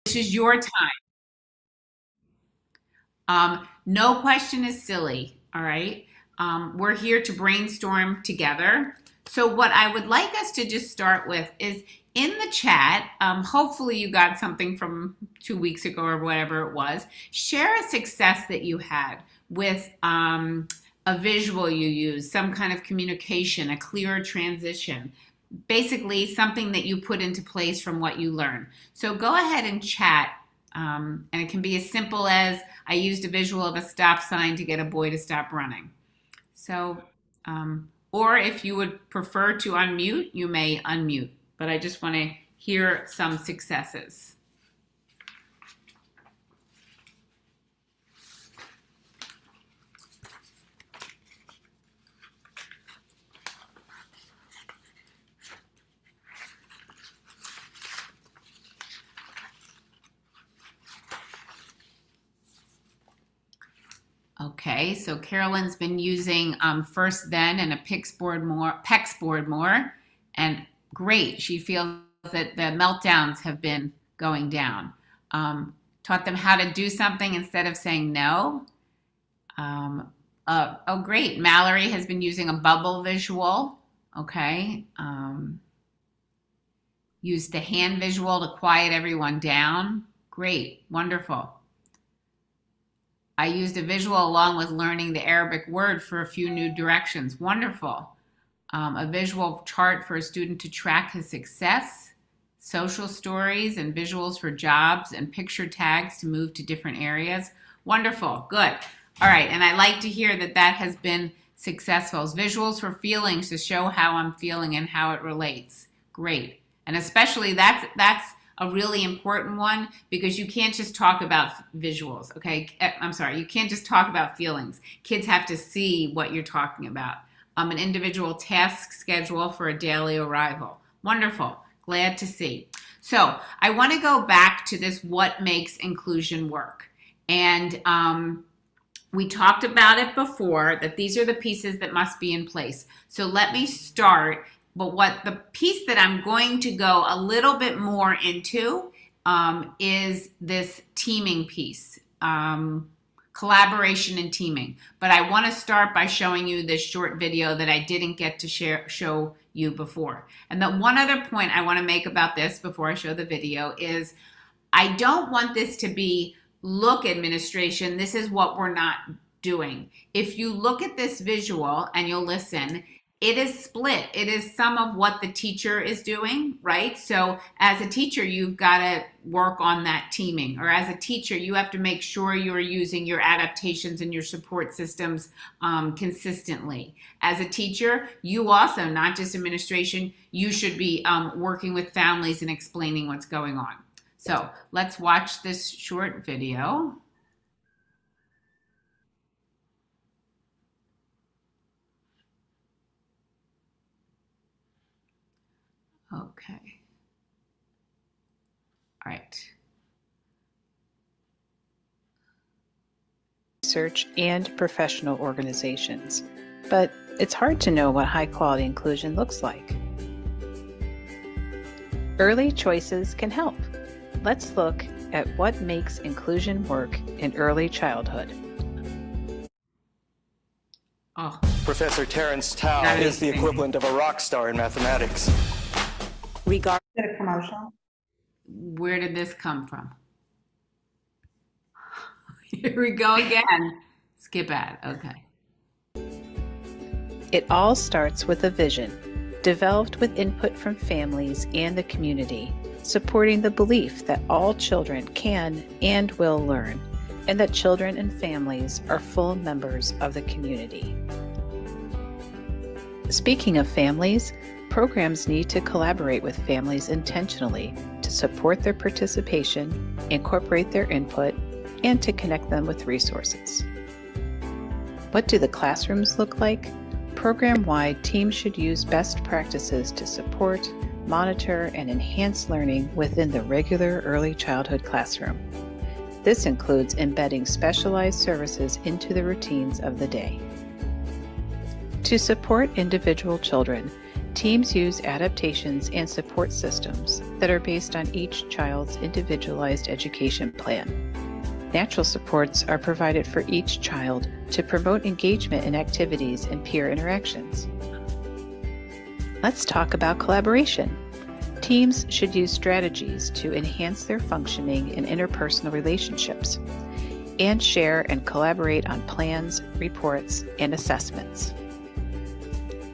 This is your time. No question is silly, all right? We're here to brainstorm together. So what I would like us to just start with is in the chat, hopefully you got something from 2 weeks ago or whatever it was. Share a success that you had with a visual you use, some kind of communication, a clearer transition, basically something that you put into place from what you learned. So go ahead and chat. And it can be as simple as I used a visual of a stop sign to get a boy to stop running. So, or if you would prefer to unmute, you may unmute. But I just want to hear some successes. Okay, so Carolyn's been using First Then and a PEX board more, and great. She feels that the meltdowns have been going down. Taught them how to do something instead of saying no. Oh, great. Mallory has been using a bubble visual. Okay. Used the hand visual to quiet everyone down. Great. Wonderful. I used a visual along with learning the Arabic word for a few new directions. Wonderful. A visual chart for a student to track his success, social stories and visuals for jobs, and picture tags to move to different areas. Wonderful. Good. All right. And I like to hear that that has been successful. Visuals for feelings to show how I'm feeling and how it relates. Great. And especially that's a really important one, because you can't just talk about visuals, okay? I'm sorry, you can't just talk about feelings. Kids have to see what you're talking about. An individual task schedule for a daily arrival. Wonderful, glad to see. So I wanna go back to this what makes inclusion work. And we talked about it before, that these are the pieces that must be in place. So let me start. But what the piece that I'm going to go a little bit more into is this teaming piece, collaboration and teaming. But I want to start by showing you this short video that I didn't get to show you before. And the one other point I want to make about this before I show the video is I don't want this to be, look, administration, this is what we're not doing. If you look at this visual and you'll listen, it is split. It is some of what the teacher is doing, right? So as a teacher, you've got to work on that teaming. Or as a teacher, you have to make sure you're using your adaptations and your support systems consistently. As a teacher, you also, not just administration, you should be working with families and explaining what's going on. So let's watch this short video. Okay. All right. Research and professional organizations, but it's hard to know what high-quality inclusion looks like. Early choices can help. Let's look at what makes inclusion work in early childhood. Oh. Professor Terence Tao is the equivalent of a rock star in mathematics. Is it a commercial? Where did this come from? Here we go again. Skip ad. Okay. It all starts with a vision, developed with input from families and the community, supporting the belief that all children can and will learn, and that children and families are full members of the community. Speaking of families, programs need to collaborate with families intentionally to support their participation, incorporate their input, and to connect them with resources. What do the classrooms look like? Program-wide, teams should use best practices to support, monitor, and enhance learning within the regular early childhood classroom. This includes embedding specialized services into the routines of the day. To support individual children, Teams use adaptations and support systems that are based on each child's individualized education plan. Natural supports are provided for each child to promote engagement in activities and peer interactions. Let's talk about collaboration. Teams should use strategies to enhance their functioning in interpersonal relationships and share and collaborate on plans, reports, and assessments.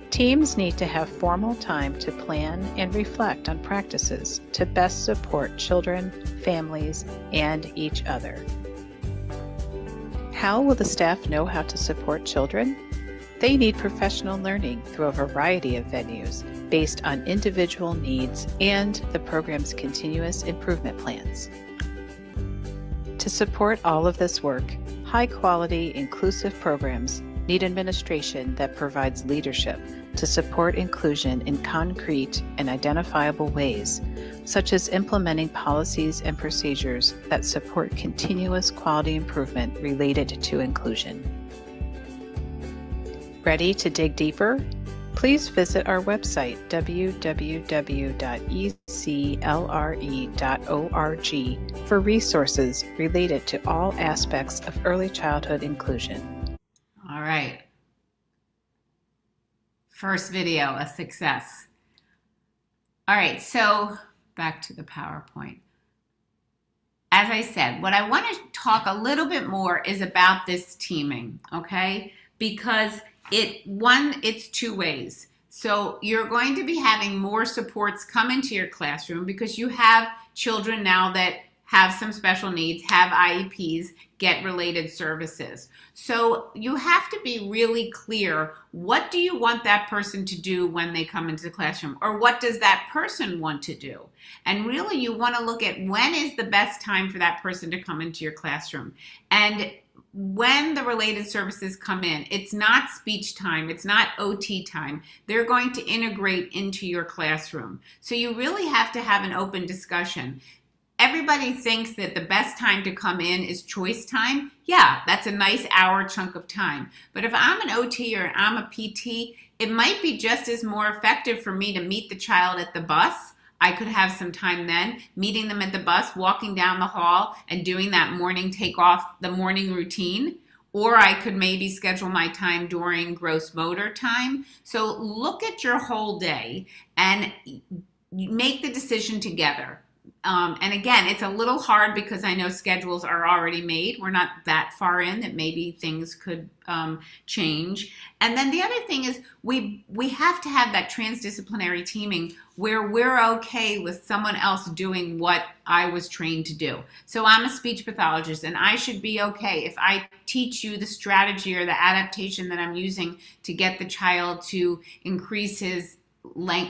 Teams need to have formal time to plan and reflect on practices to best support children, families, and each other. How will the staff know how to support children? They need professional learning through a variety of venues based on individual needs and the program's continuous improvement plans. To support all of this work, high-quality, inclusive programs need administration that provides leadership to support inclusion in concrete and identifiable ways, such as implementing policies and procedures that support continuous quality improvement related to inclusion. Ready to dig deeper? Please visit our website, www.eclre.org, for resources related to all aspects of early childhood inclusion. All right. First video, a success. All right, so back to the PowerPoint. As I said, what I want to talk a little bit more is about this teaming, okay? Because it's two ways. So you're going to be having more supports come into your classroom because you have children now that have some special needs, have IEPs, get related services. So you have to be really clear, what do you want that person to do when they come into the classroom? Or what does that person want to do? And really you want to look at when is the best time for that person to come into your classroom. And when the related services come in, it's not speech time, it's not OT time. They're going to integrate into your classroom. So you really have to have an open discussion. Everybody thinks that the best time to come in is choice time. Yeah, that's a nice hour chunk of time. But if I'm an OT or I'm a PT, it might be just as more effective for me to meet the child at the bus. I could have some time then, meeting them at the bus, walking down the hall and doing that morning takeoff, the morning routine. Or I could maybe schedule my time during gross motor time. So look at your whole day and make the decision together. And again, it's a little hard because I know schedules are already made. We're not that far in that maybe things could change. And then the other thing is we have to have that transdisciplinary teaming where we're okay with someone else doing what I was trained to do. So I'm a speech pathologist and I should be okay if I teach you the strategy or the adaptation that I'm using to get the child to increase his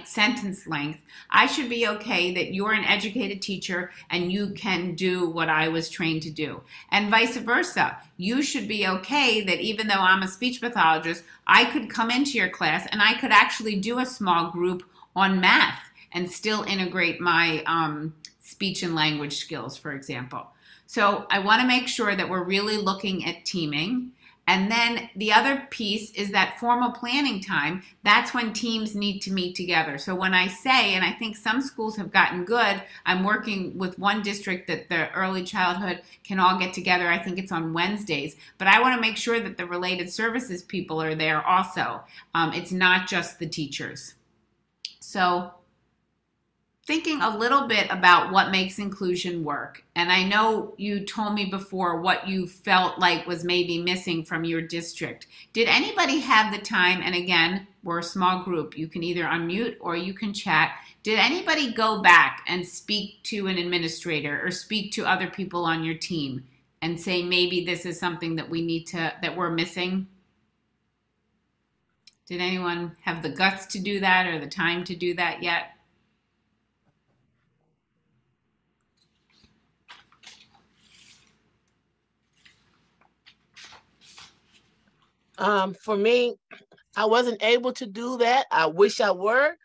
sentence length. I should be okay that you're an educated teacher and you can do what I was trained to do. And vice versa. You should be okay that even though I'm a speech pathologist, I could come into your class and I could actually do a small group on math and still integrate my speech and language skills, for example. So I want to make sure that we're really looking at teaming. And then the other piece is that formal planning time. That's when teams need to meet together. So when I say, and I think some schools have gotten good, I'm working with one district that the early childhood can all get together. I think it's on Wednesdays. But I want to make sure that the related services people are there also. It's not just the teachers. So thinking a little bit about what makes inclusion work. And I know you told me before what you felt like was maybe missing from your district. Did anybody have the time, and again, we're a small group, you can either unmute or you can chat. Did anybody go back and speak to an administrator or speak to other people on your team and say maybe this is something that we need to, that we're missing? Did anyone have the guts to do that or the time to do that yet? For me, I wasn't able to do that. I wish I were.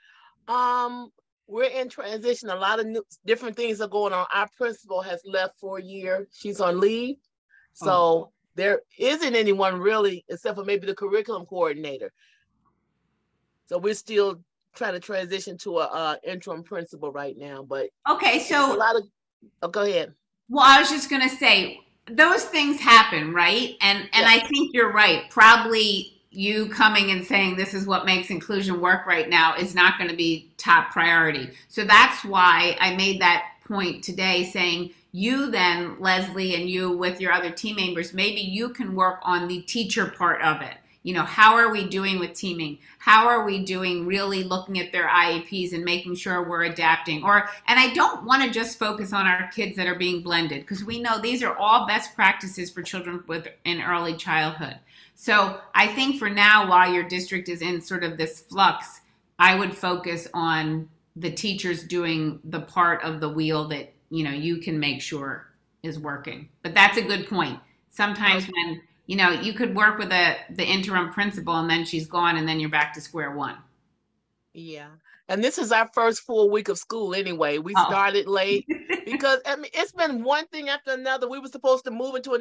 We're in transition. A lot of different things are going on. Our principal has left for a year. She's on leave. So there isn't anyone really, except for maybe the curriculum coordinator. So we're still trying to transition to a interim principal right now. But okay, so a lot of go ahead. Well, I was just going to say those things happen, right? And I think you're right. Probably you coming and saying this is what makes inclusion work right now is not going to be top priority. So that's why I made that point today, saying you then, Leslie, and you with your other team members, maybe you can work on the teacher part of it. You know, how are we doing with teaming? How are we doing really looking at their IEPs and making sure we're adapting? And I don't want to just focus on our kids that are being blended, because we know these are all best practices for children in early childhood. So I think for now, while your district is in sort of this flux, I would focus on the teachers doing the part of the wheel that, you know, you can make sure is working. But that's a good point. Sometimes when, you know, you could work with the interim principal and then she's gone and then you're back to square one. Yeah. And this is our first full week of school anyway. We started late because I mean, it's been one thing after another. We were supposed to move into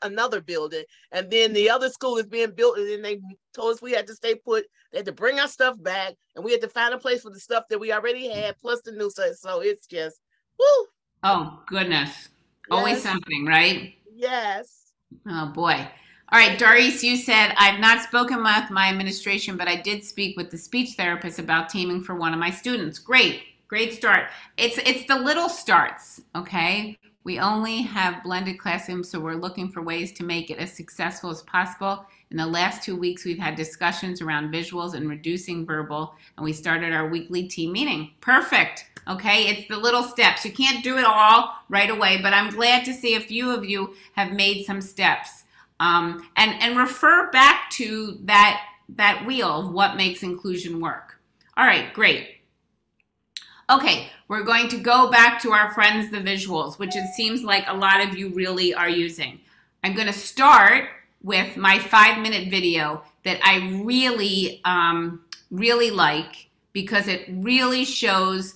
another building, and then the other school is being built, and then they told us we had to stay put. They had to bring our stuff back, and we had to find a place for the stuff that we already had, plus the new stuff. So it's just, woo. Oh, goodness. Yes. Always something, right? Yes. Oh, boy. All right, Doris, you said, I've not spoken with my administration, but I did speak with the speech therapist about teaming for one of my students. Great, great start. It's the little starts, okay? We only have blended classrooms, so we're looking for ways to make it as successful as possible. In the last 2 weeks, we've had discussions around visuals and reducing verbal, and we started our weekly team meeting. Perfect. Okay, it's the little steps. You can't do it all right away, but I'm glad to see a few of you have made some steps. And refer back to that wheel of what makes inclusion work. All right, great. Okay, we're going to go back to our friends, the visuals, which it seems like a lot of you really are using. I'm going to start with my 5-minute video that I really, really like, because it really shows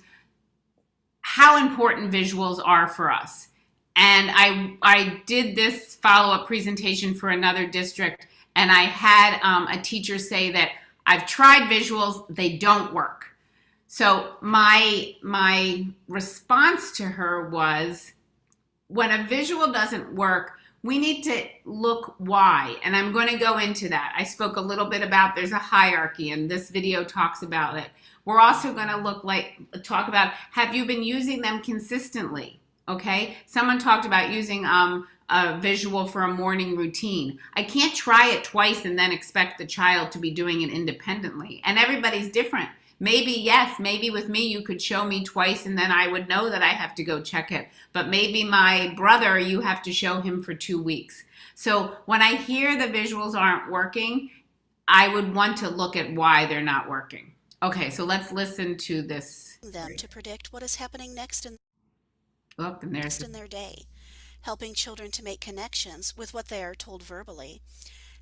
how important visuals are for us. And I did this follow-up presentation for another district, and I had a teacher say that I've tried visuals, they don't work. So my response to her was, when a visual doesn't work, we need to look why. And I'm going to go into that. I spoke a little bit about there's a hierarchy, and this video talks about it. We're also going to talk about, have you been using them consistently? Okay, someone talked about using a visual for a morning routine. I can't try it twice and then expect the child to be doing it independently. And everybody's different. Maybe, yes, maybe with me you could show me twice and then I would know that I have to go check it. But maybe my brother, you have to show him for 2 weeks. So when I hear the visuals aren't working, I would want to look at why they're not working. Okay, so let's listen to this. Them to predict what is happening next in their day, helping children to make connections with what they are told verbally,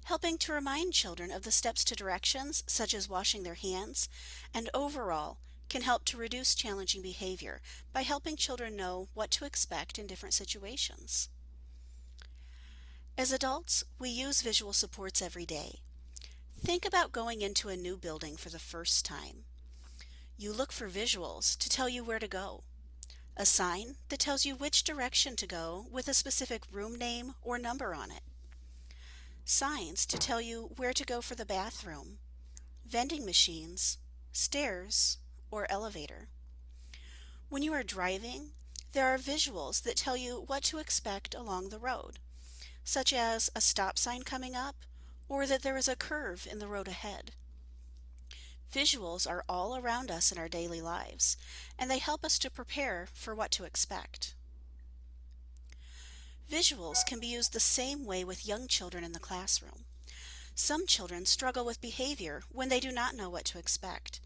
helping to remind children of the steps to directions such as washing their hands, and overall can help to reduce challenging behavior by helping children know what to expect in different situations. As adults, we use visual supports every day. Think about going into a new building for the first time. You look for visuals to tell you where to go. A sign that tells you which direction to go with a specific room name or number on it. Signs to tell you where to go for the bathroom, vending machines, stairs, or elevator. When you are driving, there are visuals that tell you what to expect along the road, such as a stop sign coming up or that there is a curve in the road ahead. Visuals are all around us in our daily lives, and they help us to prepare for what to expect. Visuals can be used the same way with young children in the classroom. Some children struggle with behavior when they do not know what to expect.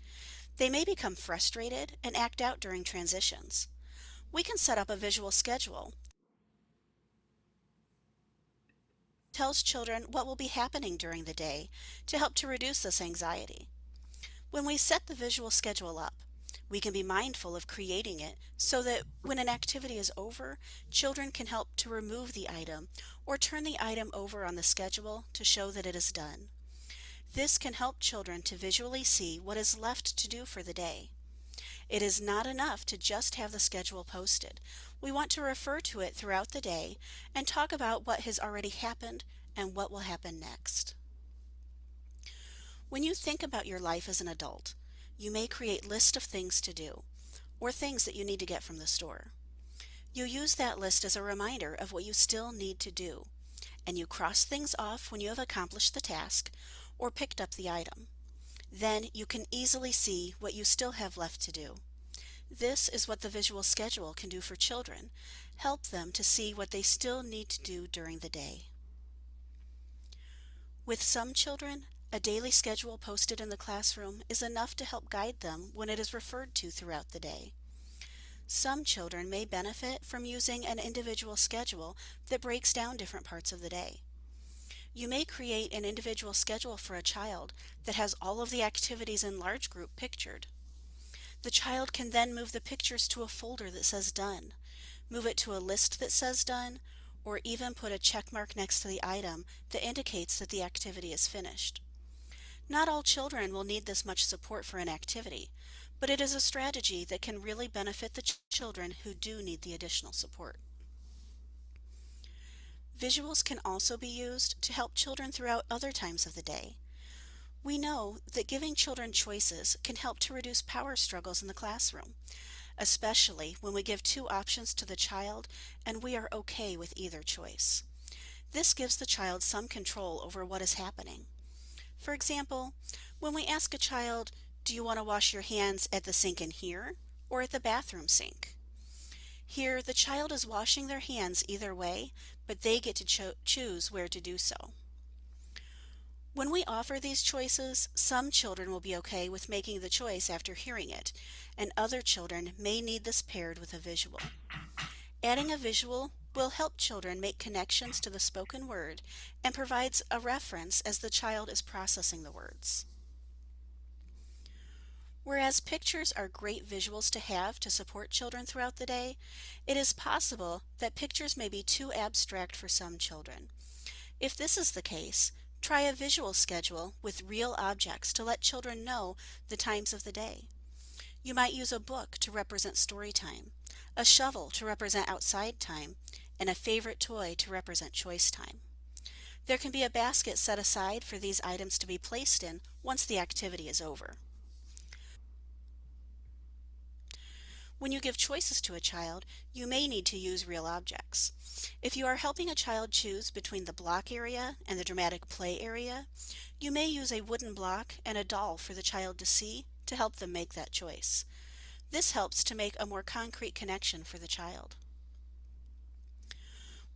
They may become frustrated and act out during transitions. We can set up a visual schedule that tells children what will be happening during the day to help to reduce this anxiety. When we set the visual schedule up, we can be mindful of creating it so that when an activity is over, children can help to remove the item or turn the item over on the schedule to show that it is done. This can help children to visually see what is left to do for the day. It is not enough to just have the schedule posted. We want to refer to it throughout the day and talk about what has already happened and what will happen next. When you think about your life as an adult, you may create lists of things to do or things that you need to get from the store. You use that list as a reminder of what you still need to do, and you cross things off when you have accomplished the task or picked up the item. Then you can easily see what you still have left to do. This is what the visual schedule can do for children, help them to see what they still need to do during the day. With some children, a daily schedule posted in the classroom is enough to help guide them when it is referred to throughout the day. Some children may benefit from using an individual schedule that breaks down different parts of the day. You may create an individual schedule for a child that has all of the activities in large group pictured. The child can then move the pictures to a folder that says done, move it to a list that says done, or even put a check mark next to the item that indicates that the activity is finished. Not all children will need this much support for an activity, but it is a strategy that can really benefit the children who do need the additional support. Visuals can also be used to help children throughout other times of the day. We know that giving children choices can help to reduce power struggles in the classroom, especially when we give two options to the child and we are okay with either choice. This gives the child some control over what is happening. For example, when we ask a child, "Do you want to wash your hands at the sink in here or at the bathroom sink?" Here, the child is washing their hands either way, but they get to choose where to do so. When we offer these choices, some children will be okay with making the choice after hearing it, and other children may need this paired with a visual. Adding a visual will help children make connections to the spoken word and provides a reference as the child is processing the words. Whereas pictures are great visuals to have to support children throughout the day, it is possible that pictures may be too abstract for some children. If this is the case, try a visual schedule with real objects to let children know the times of the day. You might use a book to represent story time, a shovel to represent outside time, and a favorite toy to represent choice time. There can be a basket set aside for these items to be placed in once the activity is over. When you give choices to a child, you may need to use real objects. If you are helping a child choose between the block area and the dramatic play area, you may use a wooden block and a doll for the child to see to help them make that choice. This helps to make a more concrete connection for the child.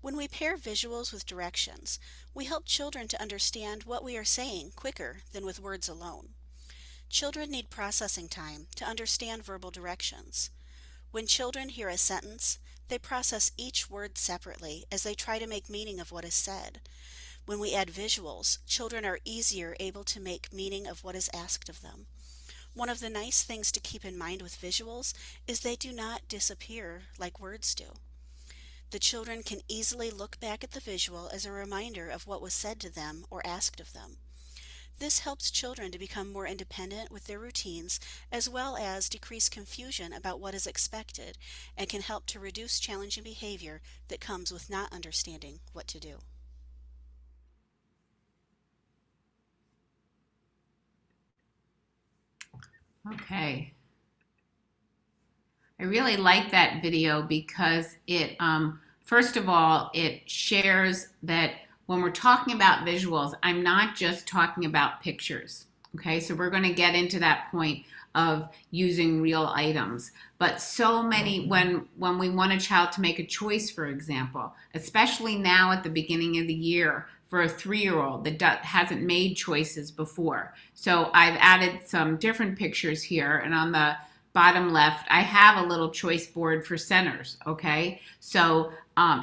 When we pair visuals with directions, we help children to understand what we are saying quicker than with words alone. Children need processing time to understand verbal directions. When children hear a sentence, they process each word separately as they try to make meaning of what is said. When we add visuals, children are easier able to make meaning of what is asked of them. One of the nice things to keep in mind with visuals is they do not disappear like words do. The children can easily look back at the visual as a reminder of what was said to them or asked of them. This helps children to become more independent with their routines, as well as decrease confusion about what is expected, and can help to reduce challenging behavior that comes with not understanding what to do. Okay. I really like that video because it, first of all, it shares that when we're talking about visuals, I'm not just talking about pictures. Okay, so we're going to get into that point of using real items. But so many, when we want a child to make a choice, for example, especially now at the beginning of the year for a 3-year-old that hasn't made choices before. So I've added some different pictures here, and on the bottom left, I have a little choice board for centers, okay? So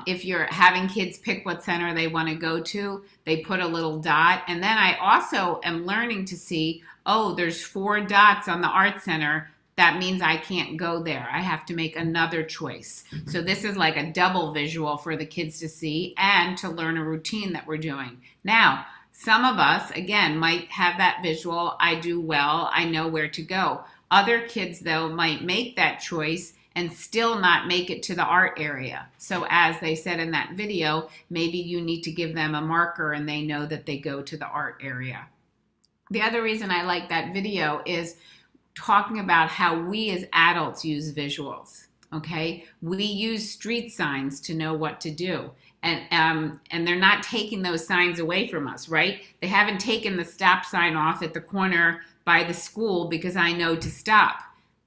if you're having kids pick what center they want to go to, they put a little dot. And then I also am learning to see, oh, there's 4 dots on the art center. That means I can't go there. I have to make another choice. So this is like a double visual for the kids to see and to learn a routine that we're doing. Now, Some of us, again, might have that visual, I do well, I know where to go. Other kids, though, might make that choice and still not make it to the art area. So as they said in that video, maybe you need to give them a marker and they know that they go to the art area. The other reason I like that video is talking about how we as adults use visuals, okay? We use street signs to know what to do. And they're not taking those signs away from us, right? They haven't taken the stop sign off at the corner by the school because I know to stop.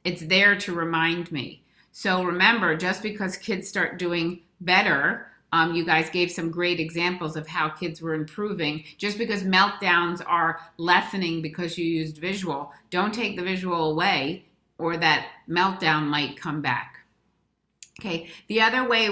It's there to remind me. So remember, just because kids start doing better, you guys gave some great examples of how kids were improving. Just because meltdowns are lessening because you used visual, don't take the visual away or that meltdown might come back. Okay, the other way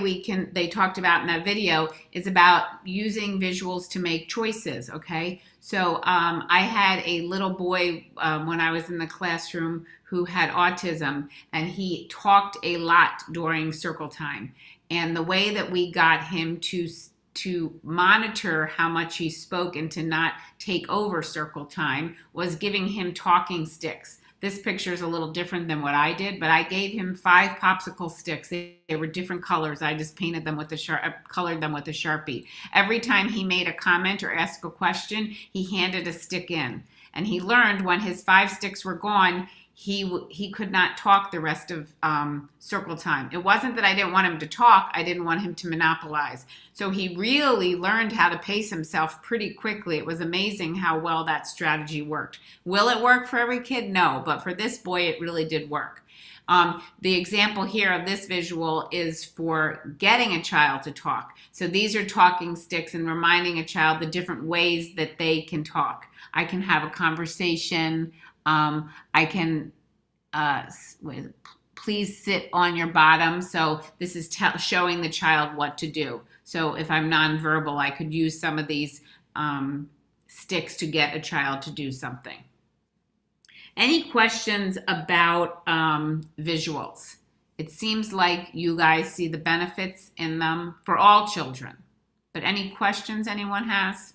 they talked about in that video is about using visuals to make choices, okay? So I had a little boy when I was in the classroom who had autism, and he talked a lot during circle time. And the way that we got him to monitor how much he spoke and to not take over circle time was giving him talking sticks. This picture is a little different than what I did, but I gave him 5 popsicle sticks. They were different colors. I just painted them with colored them with a Sharpie. Every time he made a comment or asked a question, he handed a stick in. And he learned when his 5 sticks were gone, he could not talk the rest of circle time. It wasn't that I didn't want him to talk, I didn't want him to monopolize. So he really learned how to pace himself pretty quickly. It was amazing how well that strategy worked. Will it work for every kid? No, but for this boy, it really did work. The example here of this visual is for getting a child to talk. So these are talking sticks and reminding a child the different ways that they can talk. I can have a conversation. I can, please sit on your bottom. So this is showing the child what to do. So if I'm nonverbal, I could use some of these sticks to get a child to do something. Any questions about visuals? It seems like you guys see the benefits in them for all children. But any questions anyone has?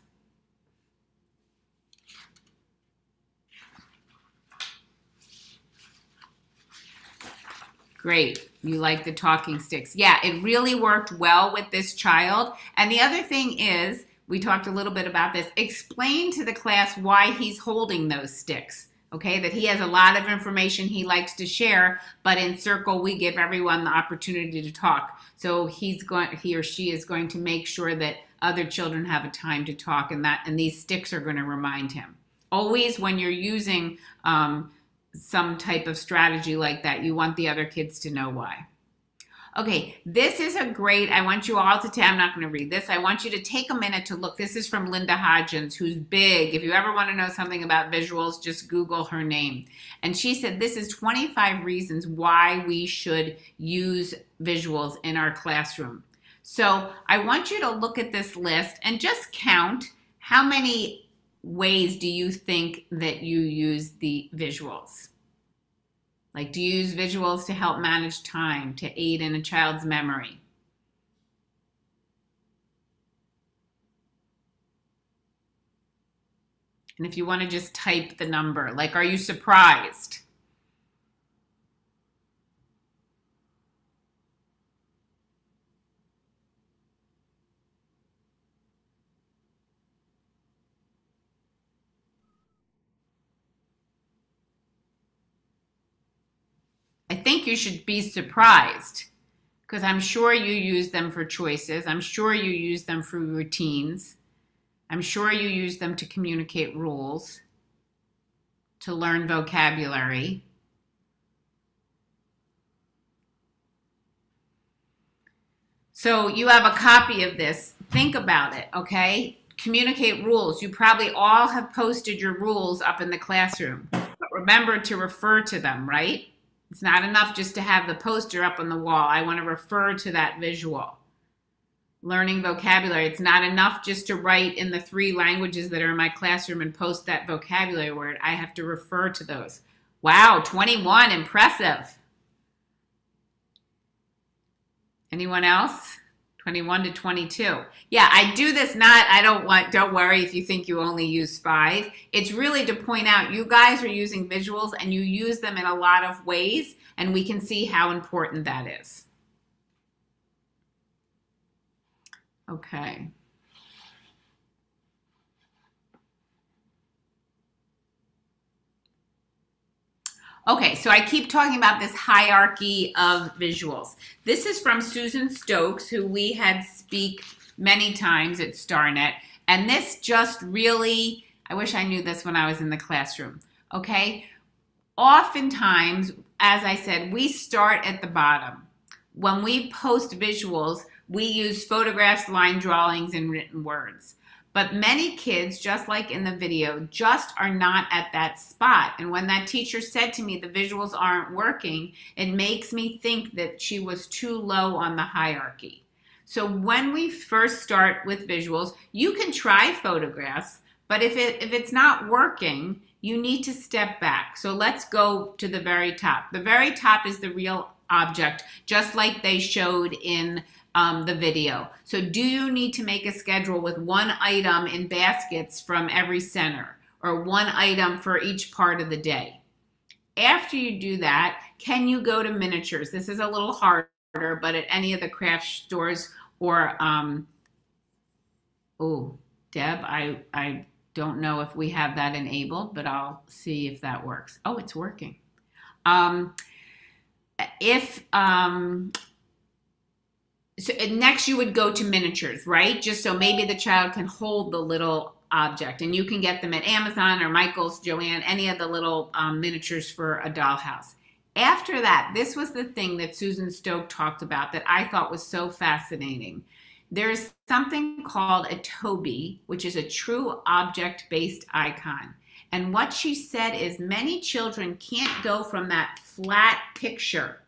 Great. You like the talking sticks. Yeah, it really worked well with this child. And the other thing is, we talked a little bit about this, explain to the class why he's holding those sticks. Okay, that he has a lot of information he likes to share, but in Circle, we give everyone the opportunity to talk. So he or she is going to make sure that other children have a time to talk, and these sticks are going to remind him. Always when you're using some type of strategy like that, you want the other kids to know why. Okay, this is a great, I want you all to I'm not going to read this. I want you to take a minute to look. This is from Linda Hodgins, who's big. If you ever want to know something about visuals, just Google her name. And she said, this is 25 reasons why we should use visuals in our classroom. So I want you to look at this list and just count how many ways do you think that you use the visuals? Like, do you use visuals to help manage time, to aid in a child's memory? And if you want to just type the number, like, are you surprised? I think you should be surprised because I'm sure you use them for choices. I'm sure you use them for routines. I'm sure you use them to communicate rules, to learn vocabulary. So you have a copy of this. Think about it, okay? Communicate rules. You probably all have posted your rules up in the classroom, but remember to refer to them, right? It's not enough just to have the poster up on the wall. I want to refer to that visual. Learning vocabulary. It's not enough just to write in the 3 languages that are in my classroom and post that vocabulary word. I have to refer to those. Wow, 21, impressive. Anyone else? 21 to 22. Yeah, I do this don't worry if you think you only use 5. It's really to point out you guys are using visuals and you use them in a lot of ways, and we can see how important that is. Okay. Okay, so I keep talking about this hierarchy of visuals. This is from Susan Stokes, who we had speak many times at StarNet. And this just really, I wish I knew this when I was in the classroom, okay? Oftentimes, as I said, we start at the bottom. When we post visuals, we use photographs, line drawings, and written words. But many kids, just like in the video, just are not at that spot. And when that teacher said to me the visuals aren't working, it makes me think that she was too low on the hierarchy. So when we first start with visuals, you can try photographs, but if it's not working, you need to step back. So let's go to the very top. The very top is the real object, just like they showed in the video. So do you need to make a schedule with one item in baskets from every center or one item for each part of the day? After you do that, can you go to miniatures? This is a little harder, but at any of the craft stores or, oh, Deb, I don't know if we have that enabled, but I'll see if that works. Oh, it's working. So next you would go to miniatures, right? Just so maybe the child can hold the little object, and you can get them at Amazon or Michael's, Joanne, any of the little miniatures for a dollhouse. After that, this was the thing that Susan Stoke talked about that I thought was so fascinating. There's something called a Toby, which is a true object-based icon. And what she said is many children can't go from that flat picture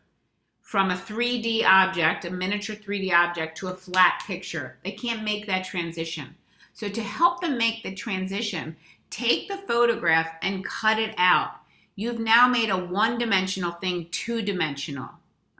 from a 3D object, a miniature 3D object, to a flat picture. They can't make that transition. So to help them make the transition, take the photograph and cut it out. You've now made a one-dimensional thing two-dimensional,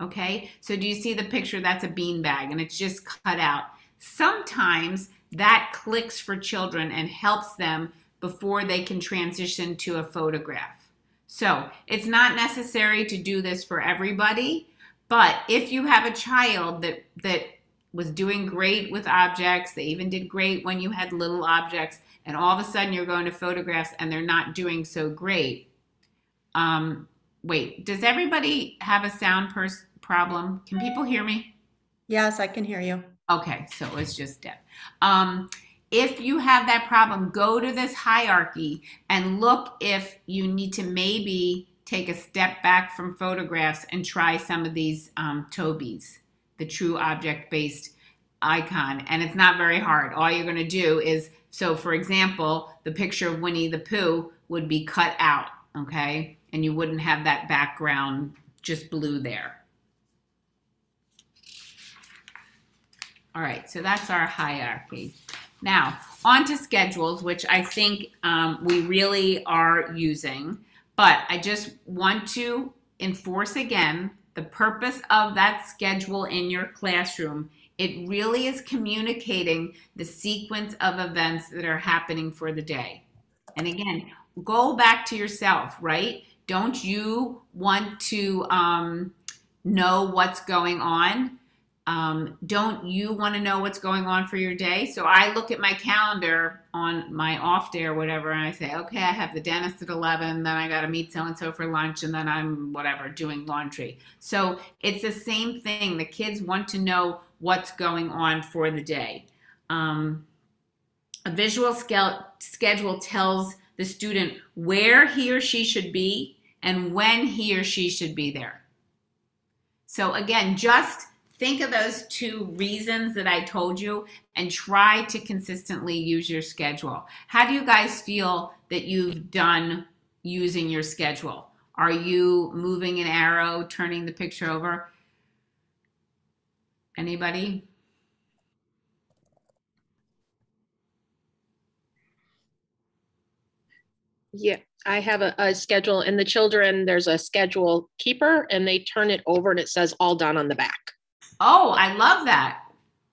okay? So do you see the picture? That's a beanbag, and it's just cut out. Sometimes that clicks for children and helps them before they can transition to a photograph. So it's not necessary to do this for everybody, but if you have a child that was doing great with objects, they even did great when you had little objects, and all of a sudden you're going to photographs and they're not doing so great. Wait, does everybody have a sound problem? Can people hear me? Yes, I can hear you. Okay, so it's just Deb. If you have that problem, go to this hierarchy and look if you need to maybe take a step back from photographs and try some of these Tobys, the true object-based icon. And it's not very hard. All you're going to do is, so for example, the picture of Winnie the Pooh would be cut out, okay? And you wouldn't have that background just blue there. All right, so that's our hierarchy. Now, on to schedules, which I think we really are using. But I just want to enforce again the purpose of that schedule in your classroom. It really is communicating the sequence of events that are happening for the day. And again, go back to yourself, right? Don't you want to know what's going on? Don't you want to know what's going on for your day? So I look at my calendar on my off day or whatever, and I say, okay, I have the dentist at 11, then I got to meet so-and-so for lunch, and then I'm whatever, doing laundry. So it's the same thing. The kids want to know what's going on for the day. A visual schedule tells the student where he or she should be and when he or she should be there. So again, just think of those two reasons that I told you and try to consistently use your schedule. How do you guys feel that you've done using your schedule? Are you moving an arrow, turning the picture over? Anybody? Yeah, I have a schedule, and the children, there's a schedule keeper, and they turn it over and it says all done on the back. Oh, I love that.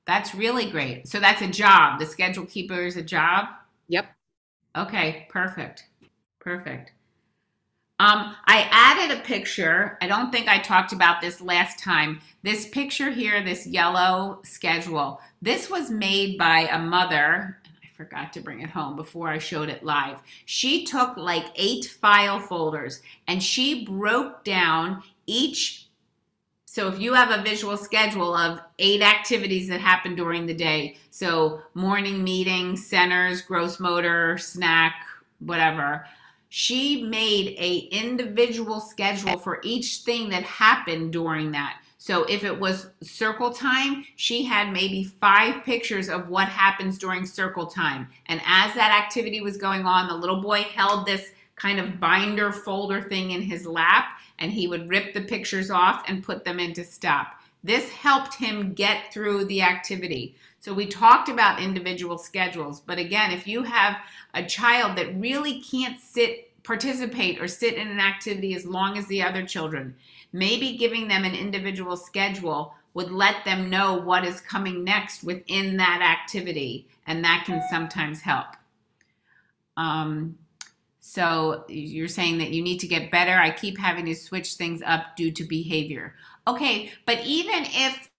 That's really great. So that's a job. The schedule keeper is a job? Yep. Okay, perfect. Perfect. I added a picture. I don't think I talked about this last time. This picture here, this yellow schedule, this was made by a mother. I forgot to bring it home before I showed it live. She took like 8 file folders and she broke down each. So if you have a visual schedule of 8 activities that happen during the day, so morning meeting, centers, gross motor, snack, whatever, she made a individual schedule for each thing that happened during that. So if it was circle time, she had maybe 5 pictures of what happens during circle time. And as that activity was going on, the little boy held this kind of binder folder thing in his lap, and he would rip the pictures off and put them into stop. This helped him get through the activity. So we talked about individual schedules, but again, if you have a child that really can't participate or sit in an activity as long as the other children, maybe giving them an individual schedule would let them know what is coming next within that activity, and that can sometimes help. So you're saying that you need to get better. I keep having to switch things up due to behavior. Okay, but even if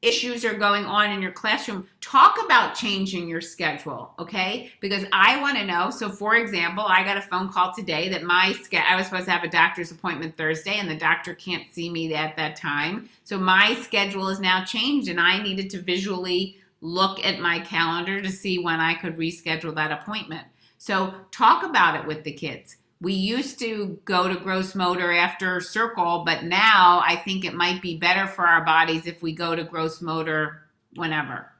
issues are going on in your classroom, talk about changing your schedule, okay? Because I want to know. So for example, I got a phone call today that I was supposed to have a doctor's appointment Thursday and the doctor can't see me at that time. So my schedule is now changed and I needed to visually look at my calendar to see when I could reschedule that appointment. So talk about it with the kids. We used to go to gross motor after circle, but now I think it might be better for our bodies if we go to gross motor whenever.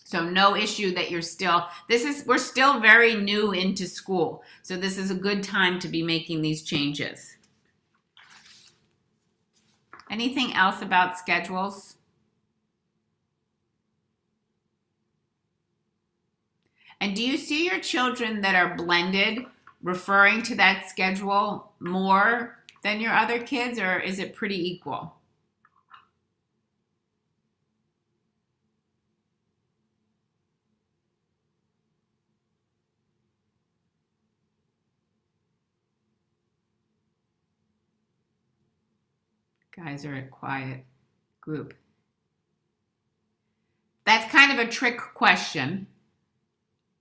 So no issue that we're still very new into school. So this is a good time to be making these changes. Anything else about schedules? And do you see your children that are blended referring to that schedule more than your other kids, or is it pretty equal? Guys are a quiet group. That's kind of a trick question.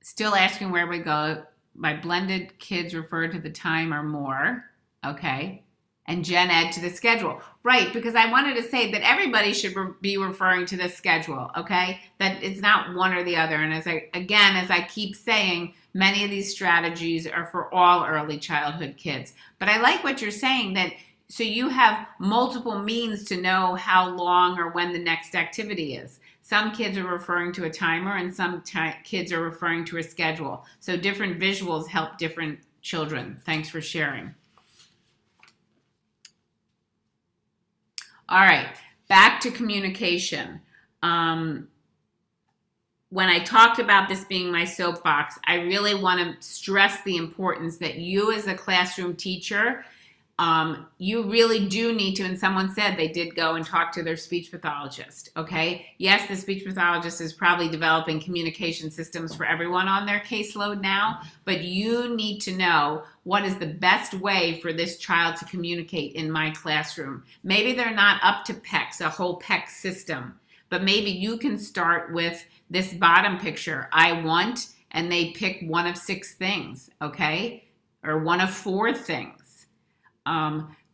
Still asking where we go. My blended kids refer to the time or more, okay? And gen ed to the schedule. Right, because I wanted to say that everybody should be referring to the schedule, okay? That it's not one or the other. And as I keep saying, many of these strategies are for all early childhood kids. But I like what you're saying, that so you have multiple means to know how long or when the next activity is. Some kids are referring to a timer and some kids are referring to a schedule. So different visuals help different children. Thanks for sharing. All right, back to communication. When I talked about this being my soapbox, I really want to stress the importance that you as a classroom teacher, you really do need to, and someone said they did go and talk to their speech pathologist, okay? Yes, the speech pathologist is probably developing communication systems for everyone on their caseload now, but you need to know what is the best way for this child to communicate in my classroom. Maybe they're not up to PECS, a whole PECS system, but maybe you can start with this bottom picture, I want, and they pick one of 6 things, okay? Or one of 4 things.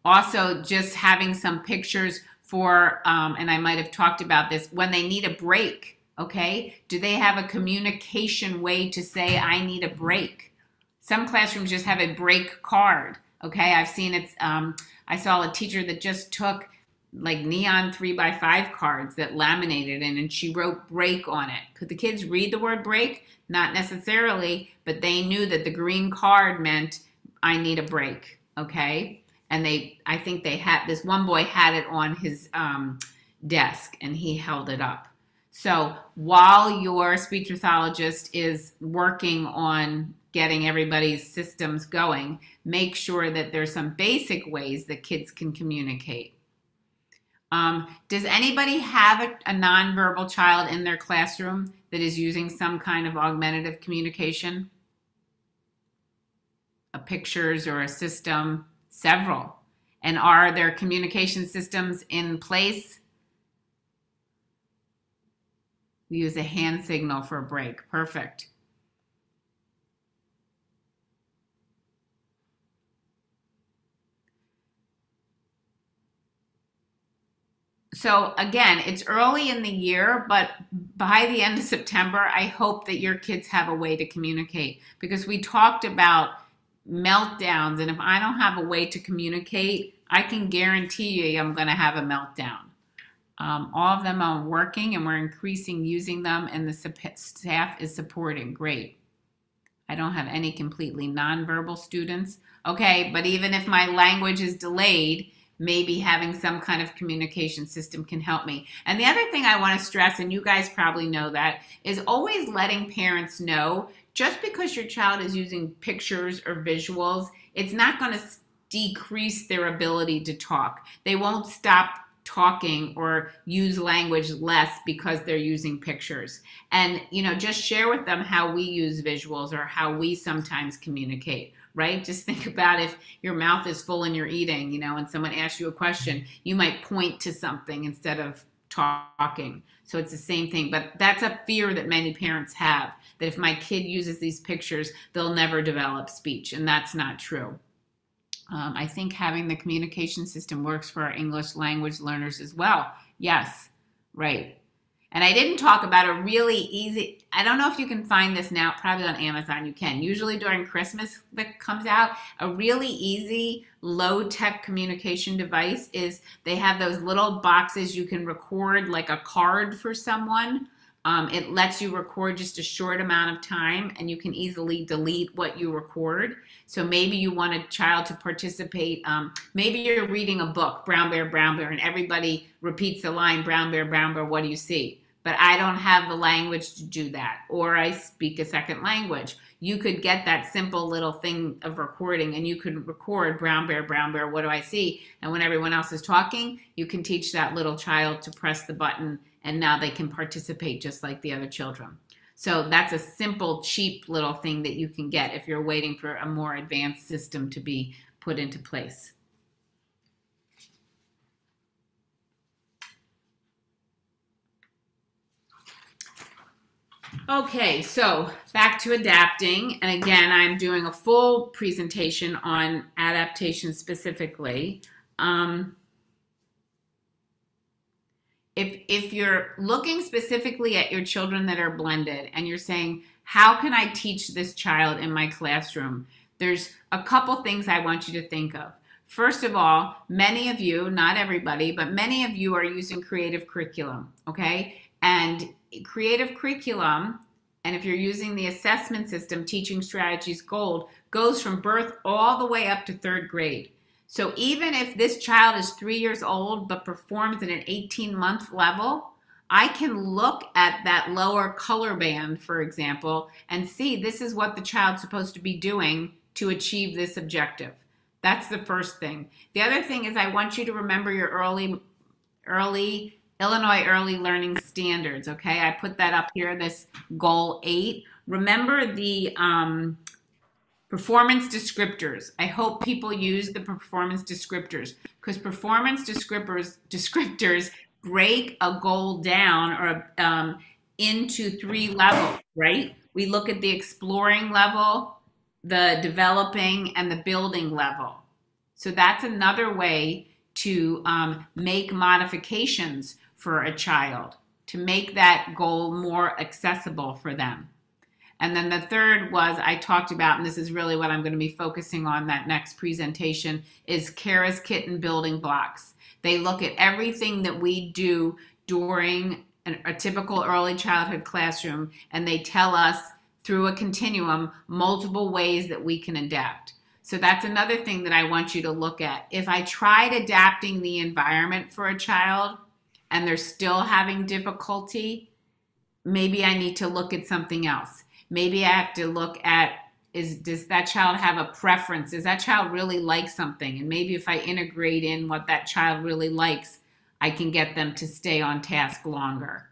Also, just having some pictures for, and I might have talked about this, when they need a break, okay? Do they have a communication way to say, I need a break? Some classrooms just have a break card, okay? I've seen it, I saw a teacher that just took like neon 3x5 cards that laminated in, and she wrote break on it. Could the kids read the word break? Not necessarily, but they knew that the green card meant, I need a break, okay? And I think they had, this one boy had it on his desk and he held it up. So while your speech pathologist is working on getting everybody's systems going, make sure that there's some basic ways that kids can communicate. Does anybody have a nonverbal child in their classroom that is using some kind of augmentative communication? A pictures or a system? Several. And are their communication systems in place? We use a hand signal for a break. Perfect. So again, it's early in the year, but by the end of September, I hope that your kids have a way to communicate, because we talked about meltdowns, and if I don't have a way to communicate, I can guarantee you I'm going to have a meltdown. All of them are working, and we're increasing using them, and the staff is supporting. Great. I don't have any completely nonverbal students. Okay, but even if my language is delayed, maybe having some kind of communication system can help me. And the other thing I want to stress, and you guys probably know that, is always letting parents know, just because your child is using pictures or visuals, it's not going to decrease their ability to talk. They won't stop talking or use language less because they're using pictures. And, you know, just share with them how we use visuals or how we sometimes communicate. Right? Just think about if your mouth is full and you're eating, you know, and someone asks you a question, you might point to something instead of talking. So it's the same thing. But that's a fear that many parents have, that if my kid uses these pictures, they'll never develop speech. And that's not true. I think having the communication system works for our English language learners as well. Yes, right. And I didn't talk about a really easy, I don't know if you can find this now, probably on Amazon you can. Usually during Christmas that comes out, a really easy low-tech communication device is they have those little boxes you can record like a card for someone. It lets you record just a short amount of time, and you can easily delete what you record. So maybe you want a child to participate. Maybe you're reading a book, Brown Bear, and everybody repeats the line, Brown Bear, what do you see? But I don't have the language to do that, or I speak a second language. You could get that simple little thing of recording, and you could record Brown Bear, what do I see? And when everyone else is talking, you can teach that little child to press the button, and now they can participate just like the other children. So that's a simple, cheap little thing that you can get if you're waiting for a more advanced system to be put into place. Okay, so back to adapting. And again, I'm doing a full presentation on adaptation specifically. If you're looking specifically at your children that are blended and you're saying, how can I teach this child in my classroom? There's a couple things I want you to think of. First of all, many of you, not everybody, but many of you are using creative curriculum, okay? And creative curriculum, and if you're using the assessment system, Teaching Strategies Gold, goes from birth all the way up to 3rd grade. So even if this child is 3 years old but performs at an 18-month level, I can look at that lower color band, for example, and see this is what the child's supposed to be doing to achieve this objective. That's the first thing. The other thing is I want you to remember your Illinois Early Learning Standards, okay? I put that up here, this goal 8. Remember the performance descriptors. I hope people use the performance descriptors, because performance descriptors break a goal down or into 3 levels, right? We look at the exploring level, the developing, and the building level. So that's another way to make modifications for a child, to make that goal more accessible for them. And then the third was I talked about, and this is really what I'm going to be focusing on that next presentation, is Kara's Kitten building blocks. They look at everything that we do during a typical early childhood classroom, and they tell us through a continuum multiple ways that we can adapt. So that's another thing that I want you to look at. If I tried adapting the environment for a child and they're still having difficulty, maybe I need to look at something else. Maybe I have to look at, does that child have a preference? Does that child really like something? And maybe if I integrate in what that child really likes, I can get them to stay on task longer.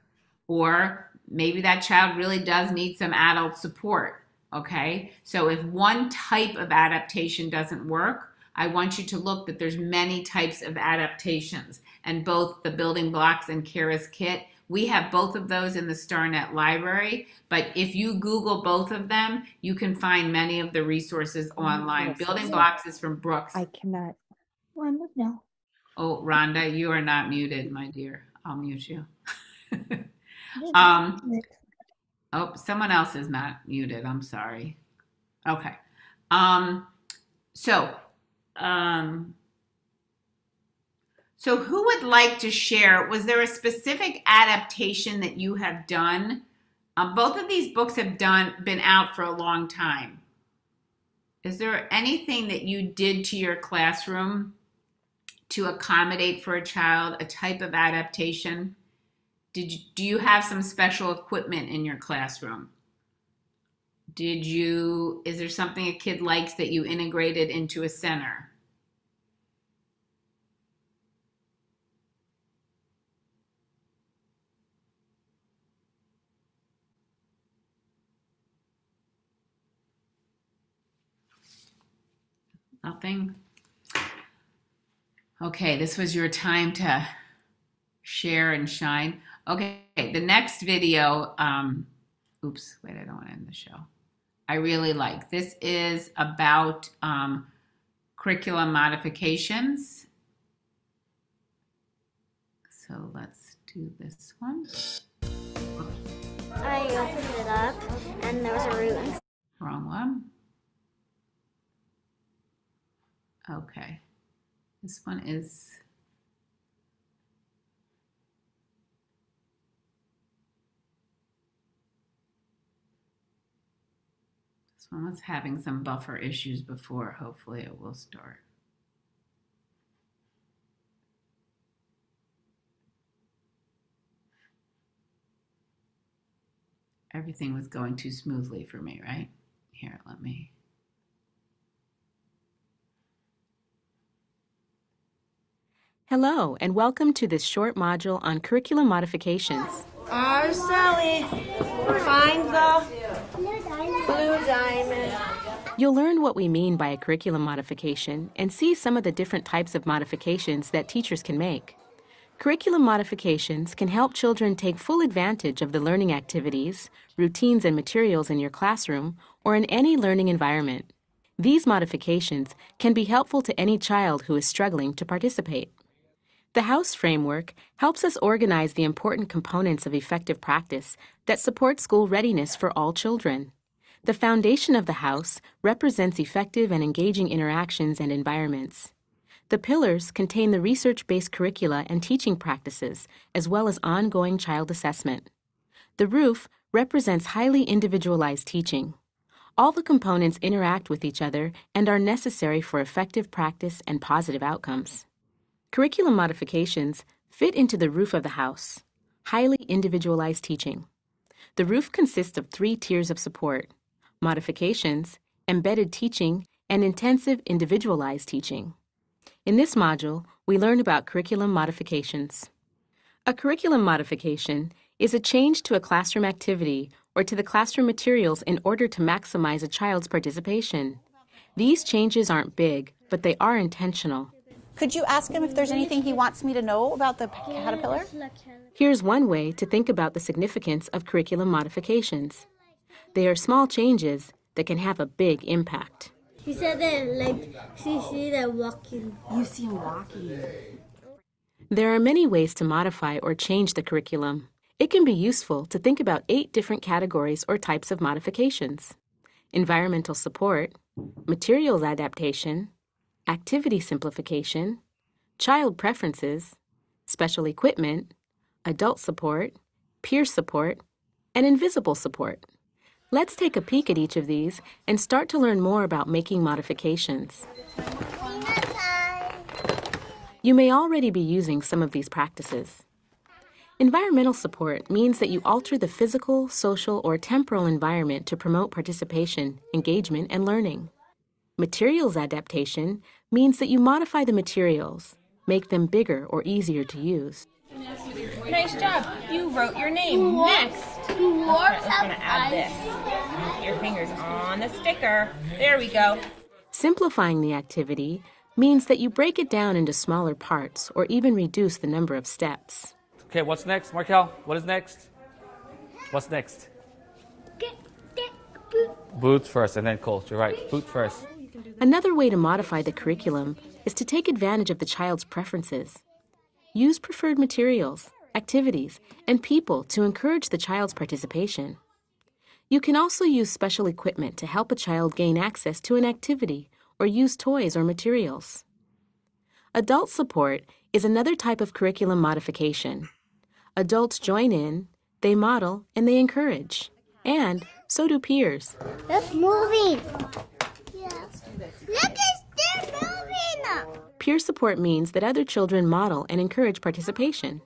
Or maybe that child really does need some adult support. Okay, so if one type of adaptation doesn't work, I want you to look that there's many types of adaptations, and both the Building Blocks and Kara's Kit, we have both of those in the StarNet library, but if you Google both of them, you can find many of the resources online. Yes, Building Blocks is from Brooks. I cannot. Rhonda, no. Oh, Rhonda, you are not muted, my dear. I'll mute you. Oh, someone else is not muted. I'm sorry. Okay. So who would like to share? Was there a specific adaptation that you have done? Both of these books have been out for a long time. Is there anything that you did to your classroom to accommodate for a child, a type of adaptation? Do you have some special equipment in your classroom? Is there something a kid likes that you integrated into a center? Nothing? Okay, this was your time to share and shine. Okay, the next video, oops, wait, I don't want to end the show. I really like. This is about curriculum modifications. So let's do this one. I opened it up and there was a root. Wrong one. Okay, this one is. This one was having some buffer issues before. Hopefully it will start. Everything was going too smoothly for me, right? Here, let me. Hello, and welcome to this short module on curriculum modifications. Sally, find the blue diamond. You'll learn what we mean by a curriculum modification and see some of the different types of modifications that teachers can make. Curriculum modifications can help children take full advantage of the learning activities, routines, and materials in your classroom or in any learning environment. These modifications can be helpful to any child who is struggling to participate. The House framework helps us organize the important components of effective practice that support school readiness for all children. The foundation of the House represents effective and engaging interactions and environments. The pillars contain the research-based curricula and teaching practices, as well as ongoing child assessment. The roof represents highly individualized teaching. All the components interact with each other and are necessary for effective practice and positive outcomes. Curriculum modifications fit into the roof of the house, highly individualized teaching. The roof consists of 3 tiers of support: modifications, embedded teaching, and intensive individualized teaching. In this module, we learn about curriculum modifications. A curriculum modification is a change to a classroom activity or to the classroom materials in order to maximize a child's participation. These changes aren't big, but they are intentional. Could you ask him if there's anything he wants me to know about the caterpillar? Here's one way to think about the significance of curriculum modifications. They are small changes that can have a big impact. He said that, like, see that walking. You see him walking. There are many ways to modify or change the curriculum. It can be useful to think about 8 different categories or types of modifications: environmental support, materials adaptation, activity simplification, child preferences, special equipment, adult support, peer support, and invisible support. Let's take a peek at each of these and start to learn more about making modifications. You may already be using some of these practices. Environmental support means that you alter the physical, social, or temporal environment to promote participation, engagement, and learning. Materials adaptation means that you modify the materials, make them bigger or easier to use. Nice job. You wrote your name. Next. Let's gonna add this. Your fingers on the sticker. There we go. Simplifying the activity means that you break it down into smaller parts or even reduce the number of steps. Okay, what's next, Markel? What is next? What's next? Boots first and then Colt. You're right. Boot first. Another way to modify the curriculum is to take advantage of the child's preferences. Use preferred materials, activities, and people to encourage the child's participation. You can also use special equipment to help a child gain access to an activity or use toys or materials. Adult support is another type of curriculum modification. Adults join in, they model, and they encourage. And so do peers. It's moving. Yes. Look, it's still moving. Peer support means that other children model and encourage participation.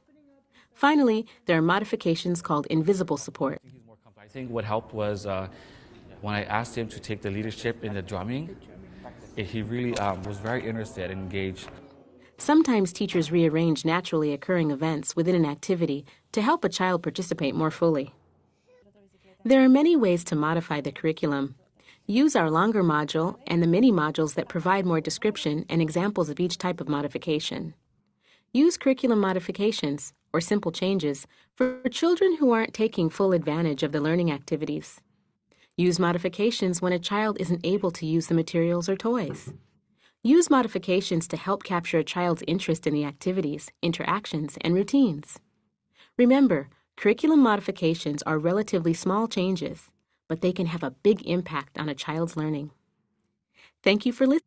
Finally, there are modifications called invisible support. I think what helped was when I asked him to take the leadership in the drumming, he really was very interested and engaged. Sometimes teachers rearrange naturally occurring events within an activity to help a child participate more fully. There are many ways to modify the curriculum. Use our longer module and the mini modules that provide more description and examples of each type of modification. Use curriculum modifications, or simple changes, for children who aren't taking full advantage of the learning activities. Use modifications when a child isn't able to use the materials or toys. Use modifications to help capture a child's interest in the activities, interactions, and routines. Remember, curriculum modifications are relatively small changes, but they can have a big impact on a child's learning. Thank you for listening.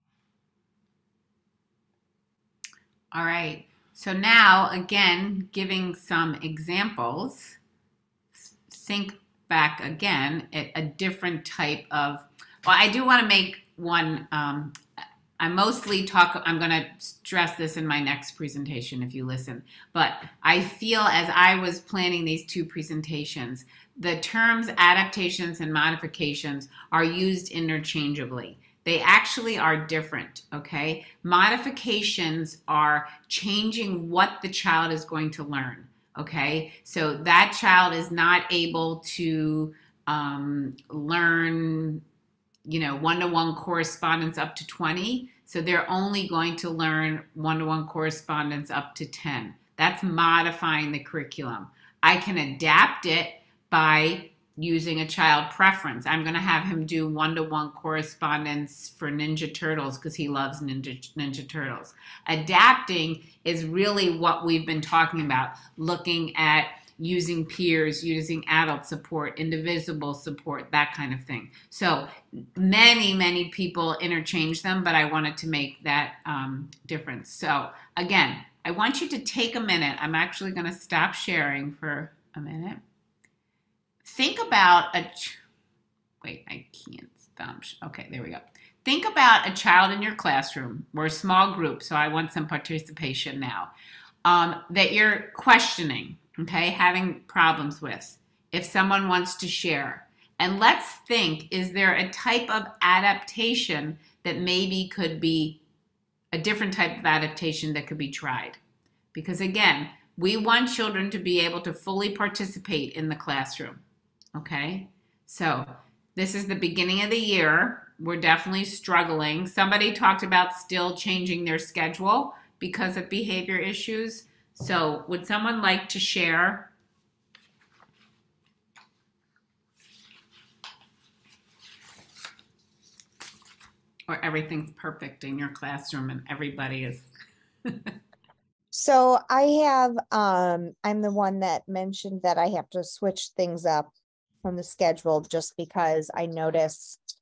All right. So now, again, giving some examples, think back again at a different type of, well, I do want to make one, I'm going to stress this in my next presentation if you listen, but I feel as I was planning these two presentations, the terms adaptations and modifications are used interchangeably. They actually are different, okay? Modifications are changing what the child is going to learn, okay? So that child is not able to learn, one-to-one correspondence up to 20. So they're only going to learn one-to-one correspondence up to 10. That's modifying the curriculum. I can adapt it by using a child preference. I'm going to have him do one-to-one correspondence for Ninja Turtles because he loves Ninja Turtles. Adapting is really what we've been talking about, looking at using peers, using adult support, indivisible support, that kind of thing. So many people interchange them, but I wanted to make that difference. So again, I want you to take a minute. I'm actually going to stop sharing for a minute. Think about wait, I can't stop. Okay, there we go. Think about a child in your classroom. We're a small group, so I want some participation now, that you're questioning, okay, having problems with. If someone wants to share. And let's think, is there a type of adaptation that maybe could be a different type of adaptation that could be tried? Because again, we want children to be able to fully participate in the classroom. Okay, so this is the beginning of the year. We're definitely struggling. Somebody talked about still changing their schedule because of behavior issues. So would someone like to share? Or everything's perfect in your classroom and everybody is. So I have, I'm the one that mentioned that I have to switch things up from the schedule just because I noticed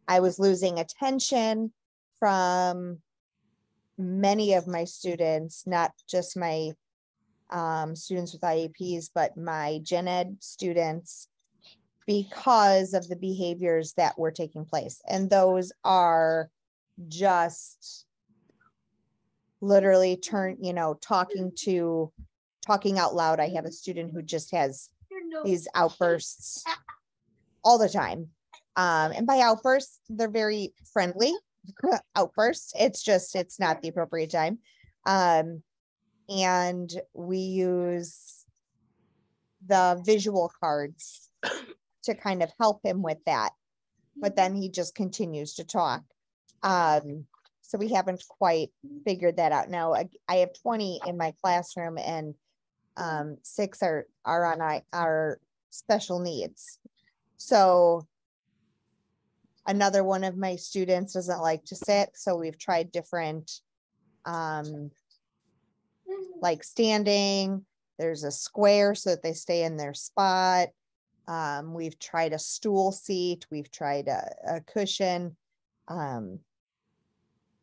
I was losing attention from many of my students, not just my students with IEPs, but my gen ed students, because of the behaviors that were taking place. And those are just literally talking out loud. I have a student who just has these outbursts all the time. And by outbursts, they're very friendly outbursts. It's not the appropriate time. And we use the visual cards to kind of help him with that. But then he just continues to talk. So we haven't quite figured that out. Now, I have 20 in my classroom, and 6 are on our special needs. So another one of my students doesn't like to sit, so we've tried different like standing. There's a square so that they stay in their spot. We've tried a stool seat, we've tried a cushion.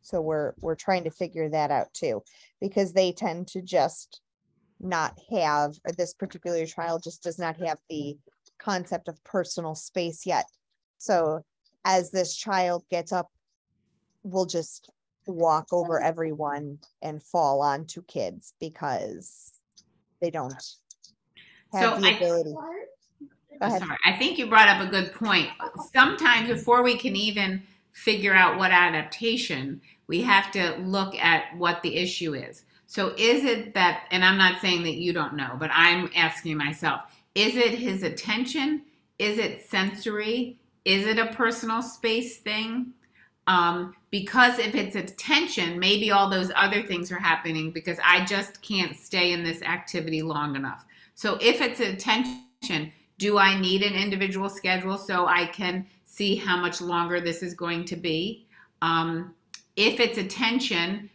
So we're trying to figure that out too, because they tend to just not have, or this particular child just does not have the concept of personal space yet. So as this child gets up, we'll just walk over everyone and fall onto kids because they don't have the ability. Go ahead. Sorry, I think you brought up a good point. Sometimes before we can even figure out what adaptation, we have to look at what the issue is. So is it that, and I'm not saying that you don't know, but I'm asking myself, is it his attention? Is it sensory? Is it a personal space thing? Because if it's attention, maybe all those other things are happening because I just can't stay in this activity long enough. So if it's attention, do I need an individual schedule so I can see how much longer this is going to be? If it's attention,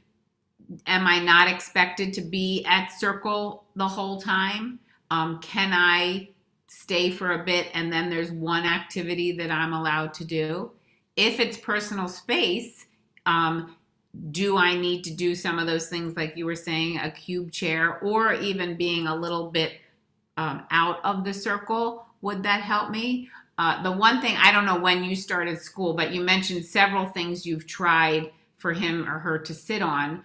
am I not expected to be at circle the whole time? Can I stay for a bit and then there's one activity that I'm allowed to do? If it's personal space, do I need to do some of those things like you were saying, a cube chair, or even being a little bit out of the circle? Would that help me? The one thing, I don't know when you started school, but you mentioned several things you've tried for him or her to sit on.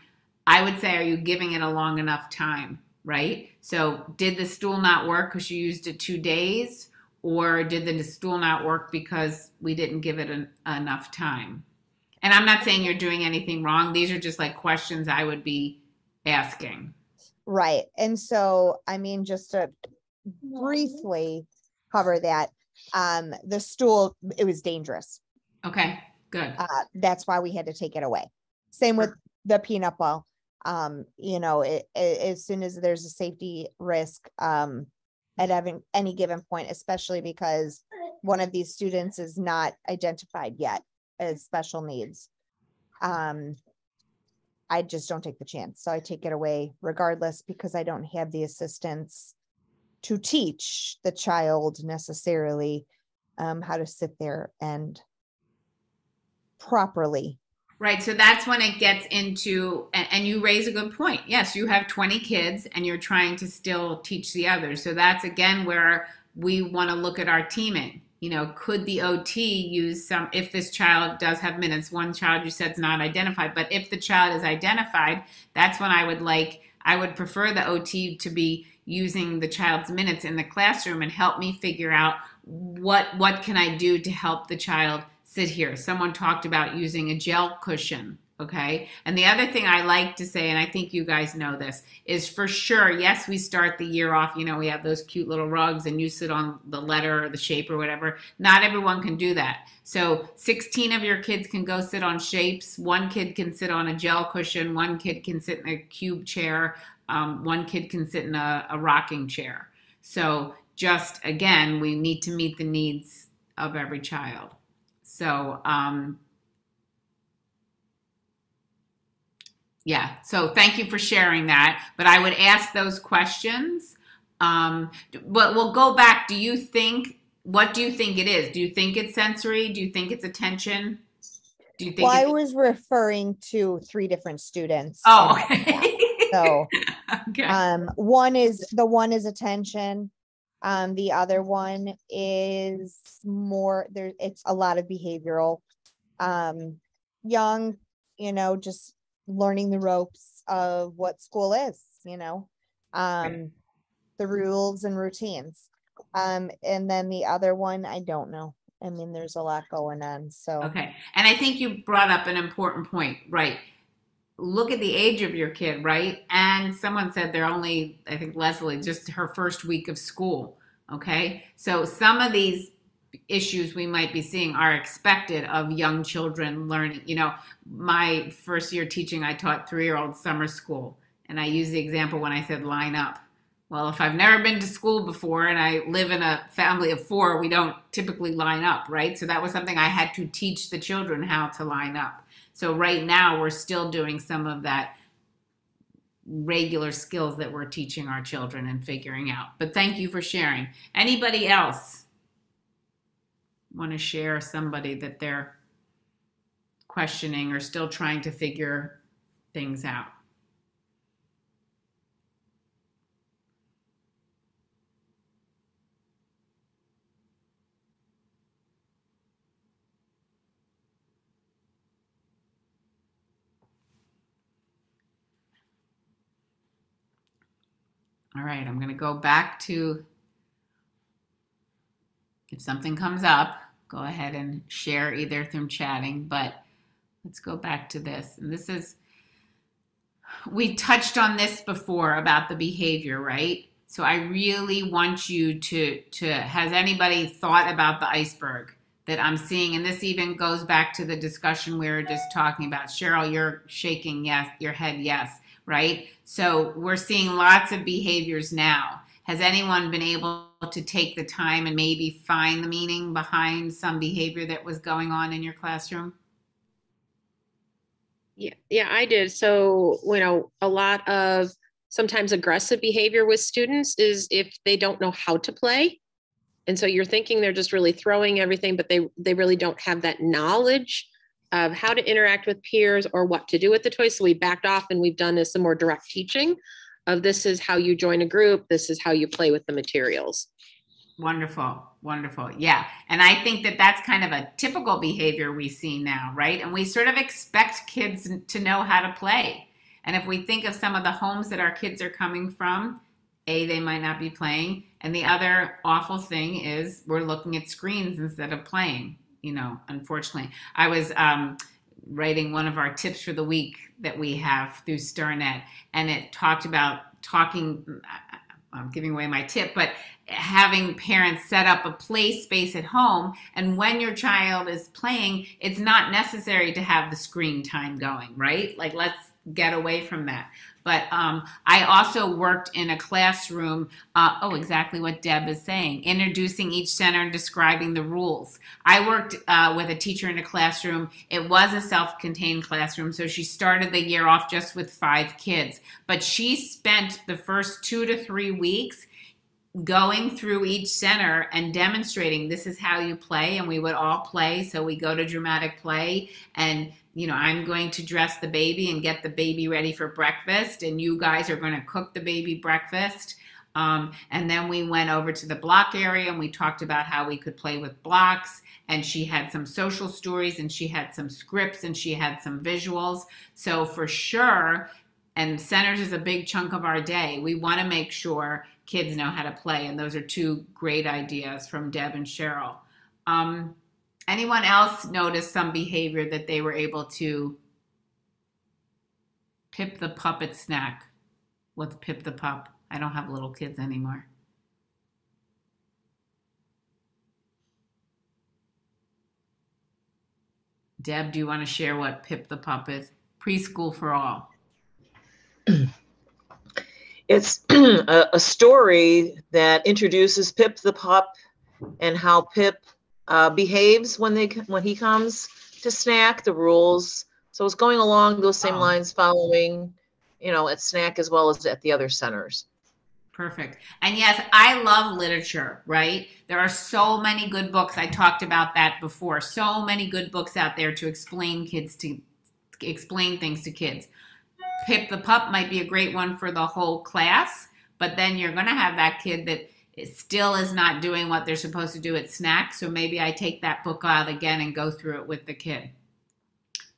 I would say, are you giving it a long enough time, right? So did the stool not work because you used it 2 days? Or did the stool not work because we didn't give it enough time? And I'm not saying you're doing anything wrong. These are just like questions I would be asking. Right. And so, I mean, just to briefly cover that, the stool, it was dangerous. Okay, good. That's why we had to take it away. Same with the peanut ball. You know, as soon as there's a safety risk, at any given point, especially because one of these students is not identified yet as special needs. I just don't take the chance. So I take it away regardless because I don't have the assistance to teach the child necessarily how to sit there and properly. Right. So that's when it gets into, and you raise a good point. Yes, you have 20 kids and you're trying to still teach the others. So that's again where we want to look at our teaming. You know, could the OT use some, if this child does have minutes, one child you said is not identified, but if the child is identified, that's when I would prefer the OT to be using the child's minutes in the classroom and help me figure out what can I do to help the child sit here. Someone talked about using a gel cushion, okay? And the other thing I like to say, and I think you guys know this, is for sure, yes, we start the year off, you know, we have those cute little rugs and you sit on the letter or the shape or whatever. Not everyone can do that. So 16 of your kids can go sit on shapes. One kid can sit on a gel cushion. One kid can sit in a cube chair. One kid can sit in a rocking chair. So just, again, we need to meet the needs of every child. So, yeah, so thank you for sharing that. But I would ask those questions. But we'll go back. What do you think it is? Do you think it's sensory? Do you think it's attention? Do you think I was referring to 3 different students. Oh, okay. So, okay. One is attention. The other one is more there. It's a lot of behavioral, young, you know, just learning the ropes of what school is, you know, the rules and routines. And then the other one, I don't know. I mean, there's a lot going on. So, okay. And I think you brought up an important point, right? look at the age of your kid, right? And someone said they're only, I think Leslie, just her first week of school. Okay. So some of these issues we might be seeing are expected of young children learning. You know, my first year teaching, I taught 3-year-old summer school. And I use the example when I said line up. Well, if I've never been to school before and I live in a family of 4, we don't typically line up, right? So that was something I had to teach the children how to line up. So right now we're still doing some of that regular skills that we're teaching our children and figuring out. But thank you for sharing. Anybody else want to share somebody that they're questioning or still trying to figure things out? All right, I'm going to go back to, if something comes up, go ahead and share either through chatting, but let's go back to this. And this is, we touched on this before about the behavior, right? So I really want you to has anybody thought about the iceberg that I'm seeing? And this even goes back to the discussion we were just talking about. Cheryl, you're shaking yes, your head yes. Right? So we're seeing lots of behaviors now. Has anyone been able to take the time and maybe find the meaning behind some behavior that was going on in your classroom? Yeah, I did. So, you know, a lot of sometimes aggressive behavior with students is if they don't know how to play. And so you're thinking they're just really throwing everything, but they really don't have that knowledge of how to interact with peers or what to do with the toys. So we backed off and we've done some more direct teaching of this is how you join a group. This is how you play with the materials. Wonderful. Wonderful. Yeah. And I think that that's kind of a typical behavior we see now, right? And we sort of expect kids to know how to play. And if we think of some of the homes that our kids are coming from, A, they might not be playing. And the other awful thing is we're looking at screens instead of playing. You know, unfortunately, I was writing one of our tips for the week that we have through StarNet, and it talked about I'm giving away my tip, but having parents set up a play space at home. And when your child is playing, it's not necessary to have the screen time going, right? Like, let's get away from that. But I also worked in a classroom, exactly what Deb is saying, introducing each center and describing the rules. I worked with a teacher in a classroom. It was a self-contained classroom, so she started the year off just with 5 kids. But she spent the first 2 to 3 weeks going through each center and demonstrating this is how you play, and we would all play. So we go to dramatic play, and you know, I'm going to dress the baby and get the baby ready for breakfast, and you guys are going to cook the baby breakfast. And then we went over to the block area and we talked about how we could play with blocks, and she had some social stories and she had some scripts and she had some visuals. So for sure, and centers is a big chunk of our day, we want to make sure kids know how to play. And those are 2 great ideas from Deb and Cheryl. Anyone else notice some behavior that they were able to Pip the Puppet snack? What's Pip the Pup? I don't have little kids anymore. Deb, do you want to share what Pip the Pup is? Preschool for all. It's a story that introduces Pip the Pup and how Pip behaves when he comes to snack, the rules. So it's going along those same lines, following, you know, at snack as well as at the other centers. Perfect. And yes, I love literature, right? There are so many good books. I talked about that before. So many good books out there to explain things to kids. Pip the Pup might be a great one for the whole class, but then you're going to have that kid that still is not doing what they're supposed to do at snack. So maybe I take that book out again and go through it with the kid.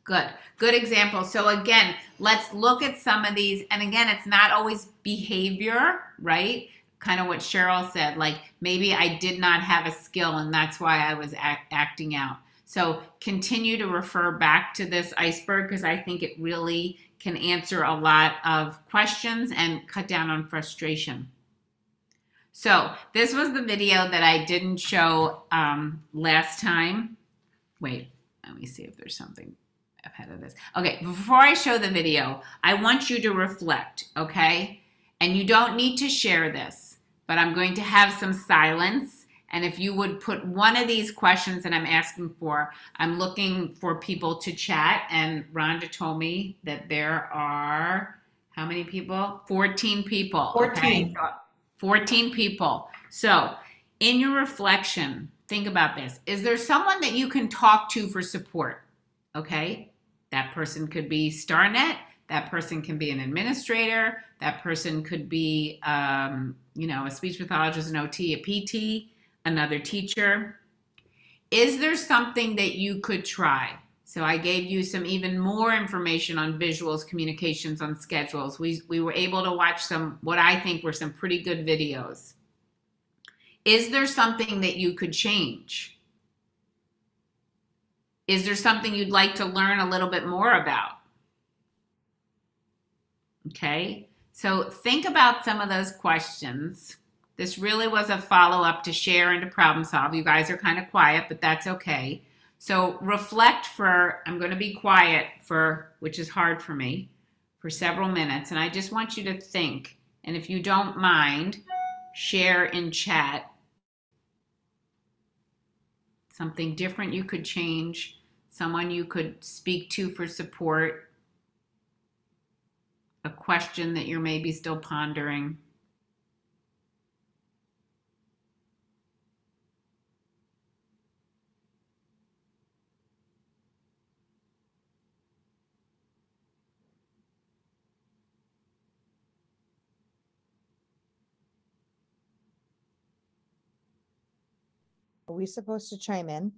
Good example. So again, let's look at some of these. And again, it's not always behavior, right? Kind of what Cheryl said, like maybe I did not have a skill and that's why I was acting out. So continue to refer back to this iceberg because I think it really can answer a lot of questions and cut down on frustration. So this was the video that I didn't show last time. Wait, let me see if there's something ahead of this. Okay, before I show the video, I want you to reflect, okay? And you don't need to share this, but I'm going to have some silence. And if you would put one of these questions that I'm asking for, I'm looking for people to chat. And Rhonda told me that there are, how many people? 14 people. 14. Okay? 14 people. So in your reflection, think about this. Is there someone that you can talk to for support? Okay? That person could be StarNet. That person can be an administrator. That person could be, you know, a speech pathologist, an OT, a PT, another teacher. Is there something that you could try? So I gave you some even more information on visuals, communications, on schedules. We were able to watch some, what I think were some pretty good videos. Is there something that you could change? Is there something you'd like to learn a little bit more about? Okay, so think about some of those questions. This really was a follow-up to share and to problem solve. You guys are kind of quiet, but that's okay. So reflect for, I'm going to be quiet for, which is hard for me, for several minutes. And I just want you to think, and if you don't mind, share in chat something different you could change, someone you could speak to for support, a question that you're maybe still pondering. Are we supposed to chime in?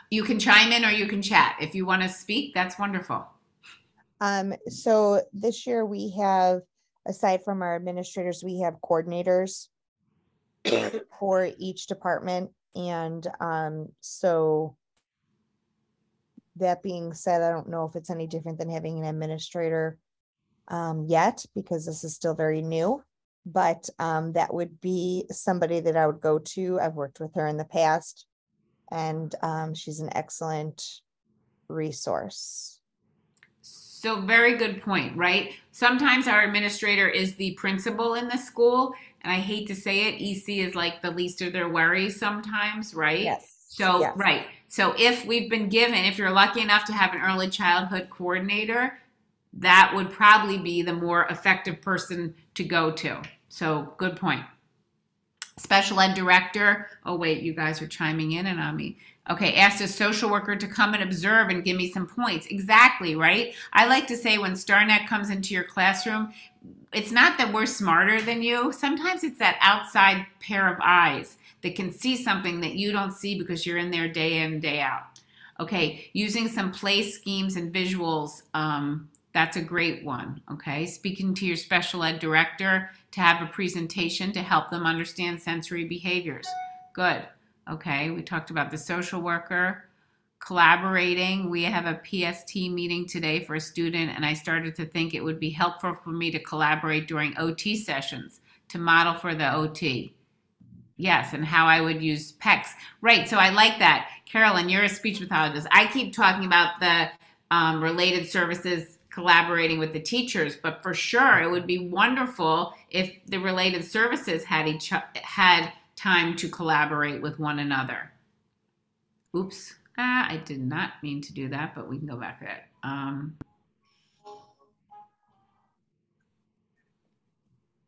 You can chime in or you can chat. If you want to speak, that's wonderful. So this year we have, aside from our administrators, we have coordinators for each department. And so that being said, I don't know if it's any different than having an administrator yet, because this is still very new. But that would be somebody that I would go to. I've worked with her in the past, and she's an excellent resource. So very good point, right? Sometimes our administrator is the principal in the school, and I hate to say it, EC is like the least of their worries sometimes, right? Yes. So, yes. Right. So if we've been given, if you're lucky enough to have an early childhood coordinator, that would probably be the more effective person to go to. So good point. Special ed director. Oh, wait, you guys are chiming in and on me. Okay, asked a social worker to come and observe and give me some points. Exactly, right? I like to say when StarNet comes into your classroom, it's not that we're smarter than you. Sometimes it's that outside pair of eyes that can see something that you don't see because you're in there day in and day out. Okay, using some play schemes and visuals, that's a great one, okay? Speaking to your special ed director to have a presentation to help them understand sensory behaviors. Good, okay? We talked about the social worker. Collaborating, we have a PST meeting today for a student, and I started to think it would be helpful for me to collaborate during OT sessions to model for the OT. Yes, and how I would use PECS. Right, so I like that. Carolyn, you're a speech pathologist. I keep talking about the related services collaborating with the teachers, but for sure it would be wonderful if the related services had time to collaborate with one another. Oops, I did not mean to do that, but we can go back to it.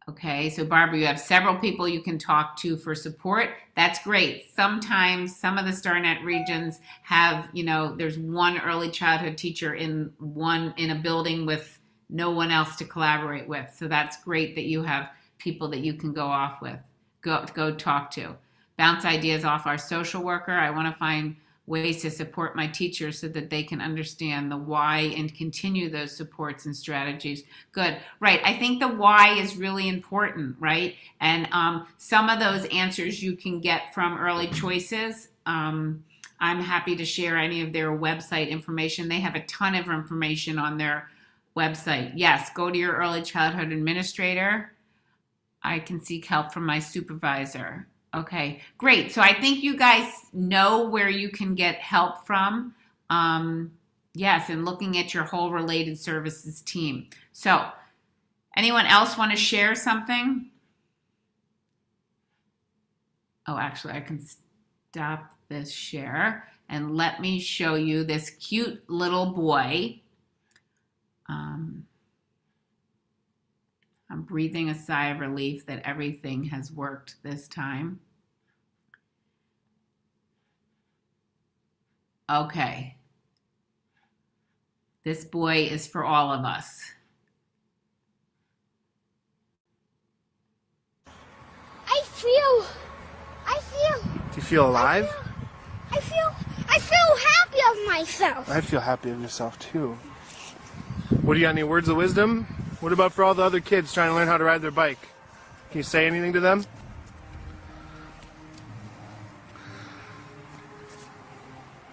Okay, so Barbara, you have several people you can talk to for support. That's great. Sometimes some of the StarNet regions have, you know, there's one early childhood teacher in a building with no one else to collaborate with. So that's great that you have people that you can go off with, go talk to. Bounce ideas off our social worker. I want to find ways to support my teachers so that they can understand the why and continue those supports and strategies. Good, right. I think the why is really important, right? And some of those answers you can get from early choices. I'm I'm happy to share any of their website information. They have a ton of information on their website. Yes, go to your early childhood administrator. I can seek help from my supervisor. Okay, great. So I think you guys know where you can get help from. Yes, and looking at your whole related services team. So anyone else want to share something? Oh, actually, I can stop this share and let me show you this cute little boy. I'm breathing a sigh of relief that everything has worked this time. Okay. This boy is for all of us. I feel. Do you feel alive? I feel happy of myself. I feel happy of yourself too. What do you got, any words of wisdom? What about for all the other kids trying to learn how to ride their bike? Can you say anything to them?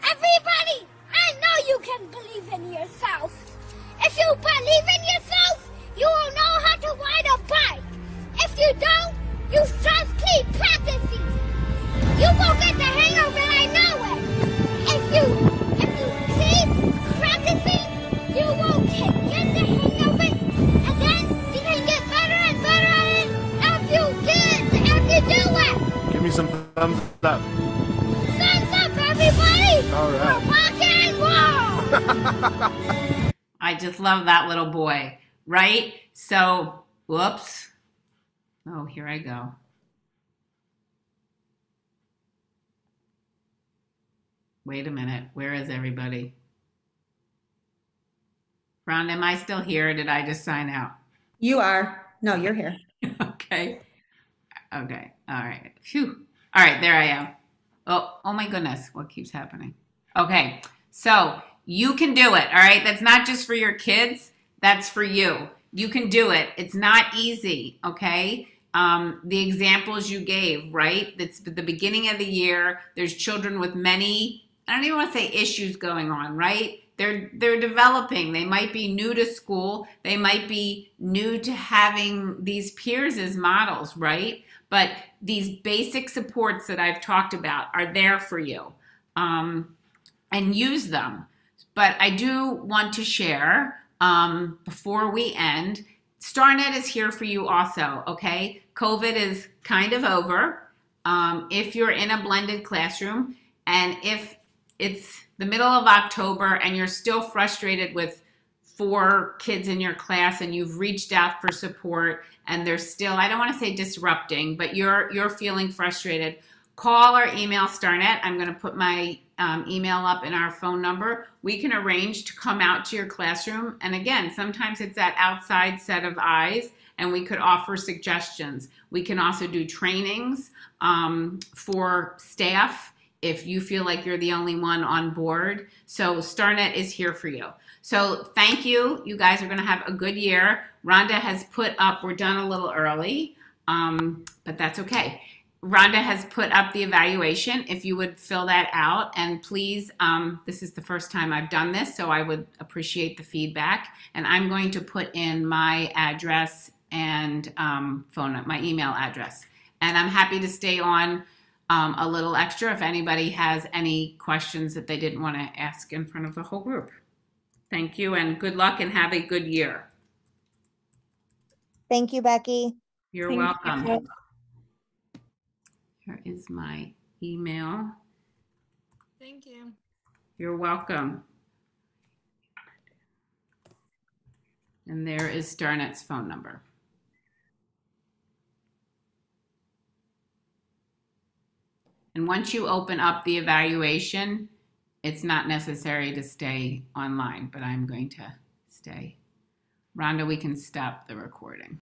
Everybody, I know you can believe in yourself. If you believe in yourself, you will know how to ride a bike. If you don't, you just keep practicing. You will get the hang of it, I know it. If you keep practicing, you will get the hang of it, and then you can get better and better at it if you do it. Give me some thumbs up. Thumbs up, everybody! All right. For rock and roll! I just love that little boy, right? So, whoops. Oh, here I go. Wait a minute. Where is everybody? Rhonda, am I still here? Or did I just sign out? You are. No, you're here. Okay. Okay. All right. Phew. All right. There I am. Oh my goodness. What keeps happening? Okay. So you can do it. All right. That's not just for your kids. That's for you. You can do it. It's not easy. Okay. The examples you gave, right? That's the beginning of the year. There's children with many, I don't even want to say issues going on, right? They're developing. They might be new to school. They might be new to having these peers as models, right? But these basic supports that I've talked about are there for you, and use them. But I do want to share, before we end, StarNet is here for you also, okay? COVID is kind of over. If you're in a blended classroom, and if it's the middle of October and you're still frustrated with 4 kids in your class and you've reached out for support and they're still, I don't want to say disrupting, but you're feeling frustrated, call or email StarNet. I'm going to put my email up in our phone number. We can arrange to come out to your classroom. And again, sometimes it's that outside set of eyes, and we could offer suggestions. We can also do trainings for staff if you feel like you're the only one on board. So StarNet is here for you. So thank you. You guys are going to have a good year. Rhonda has put up, we're done a little early, but that's okay. Rhonda has put up the evaluation, if you would fill that out. And please, this is the first time I've done this, so I would appreciate the feedback. And I'm going to put in my address and my email address. And I'm happy to stay on a little extra if anybody has any questions that they didn't want to ask in front of the whole group. Thank you, and good luck, and have a good year. Thank you, Becky. You're welcome. You. Here is my email. Thank you. You're welcome. And there is StarNet's phone number. And once you open up the evaluation, it's not necessary to stay online, but I'm going to stay. Rhonda, we can stop the recording.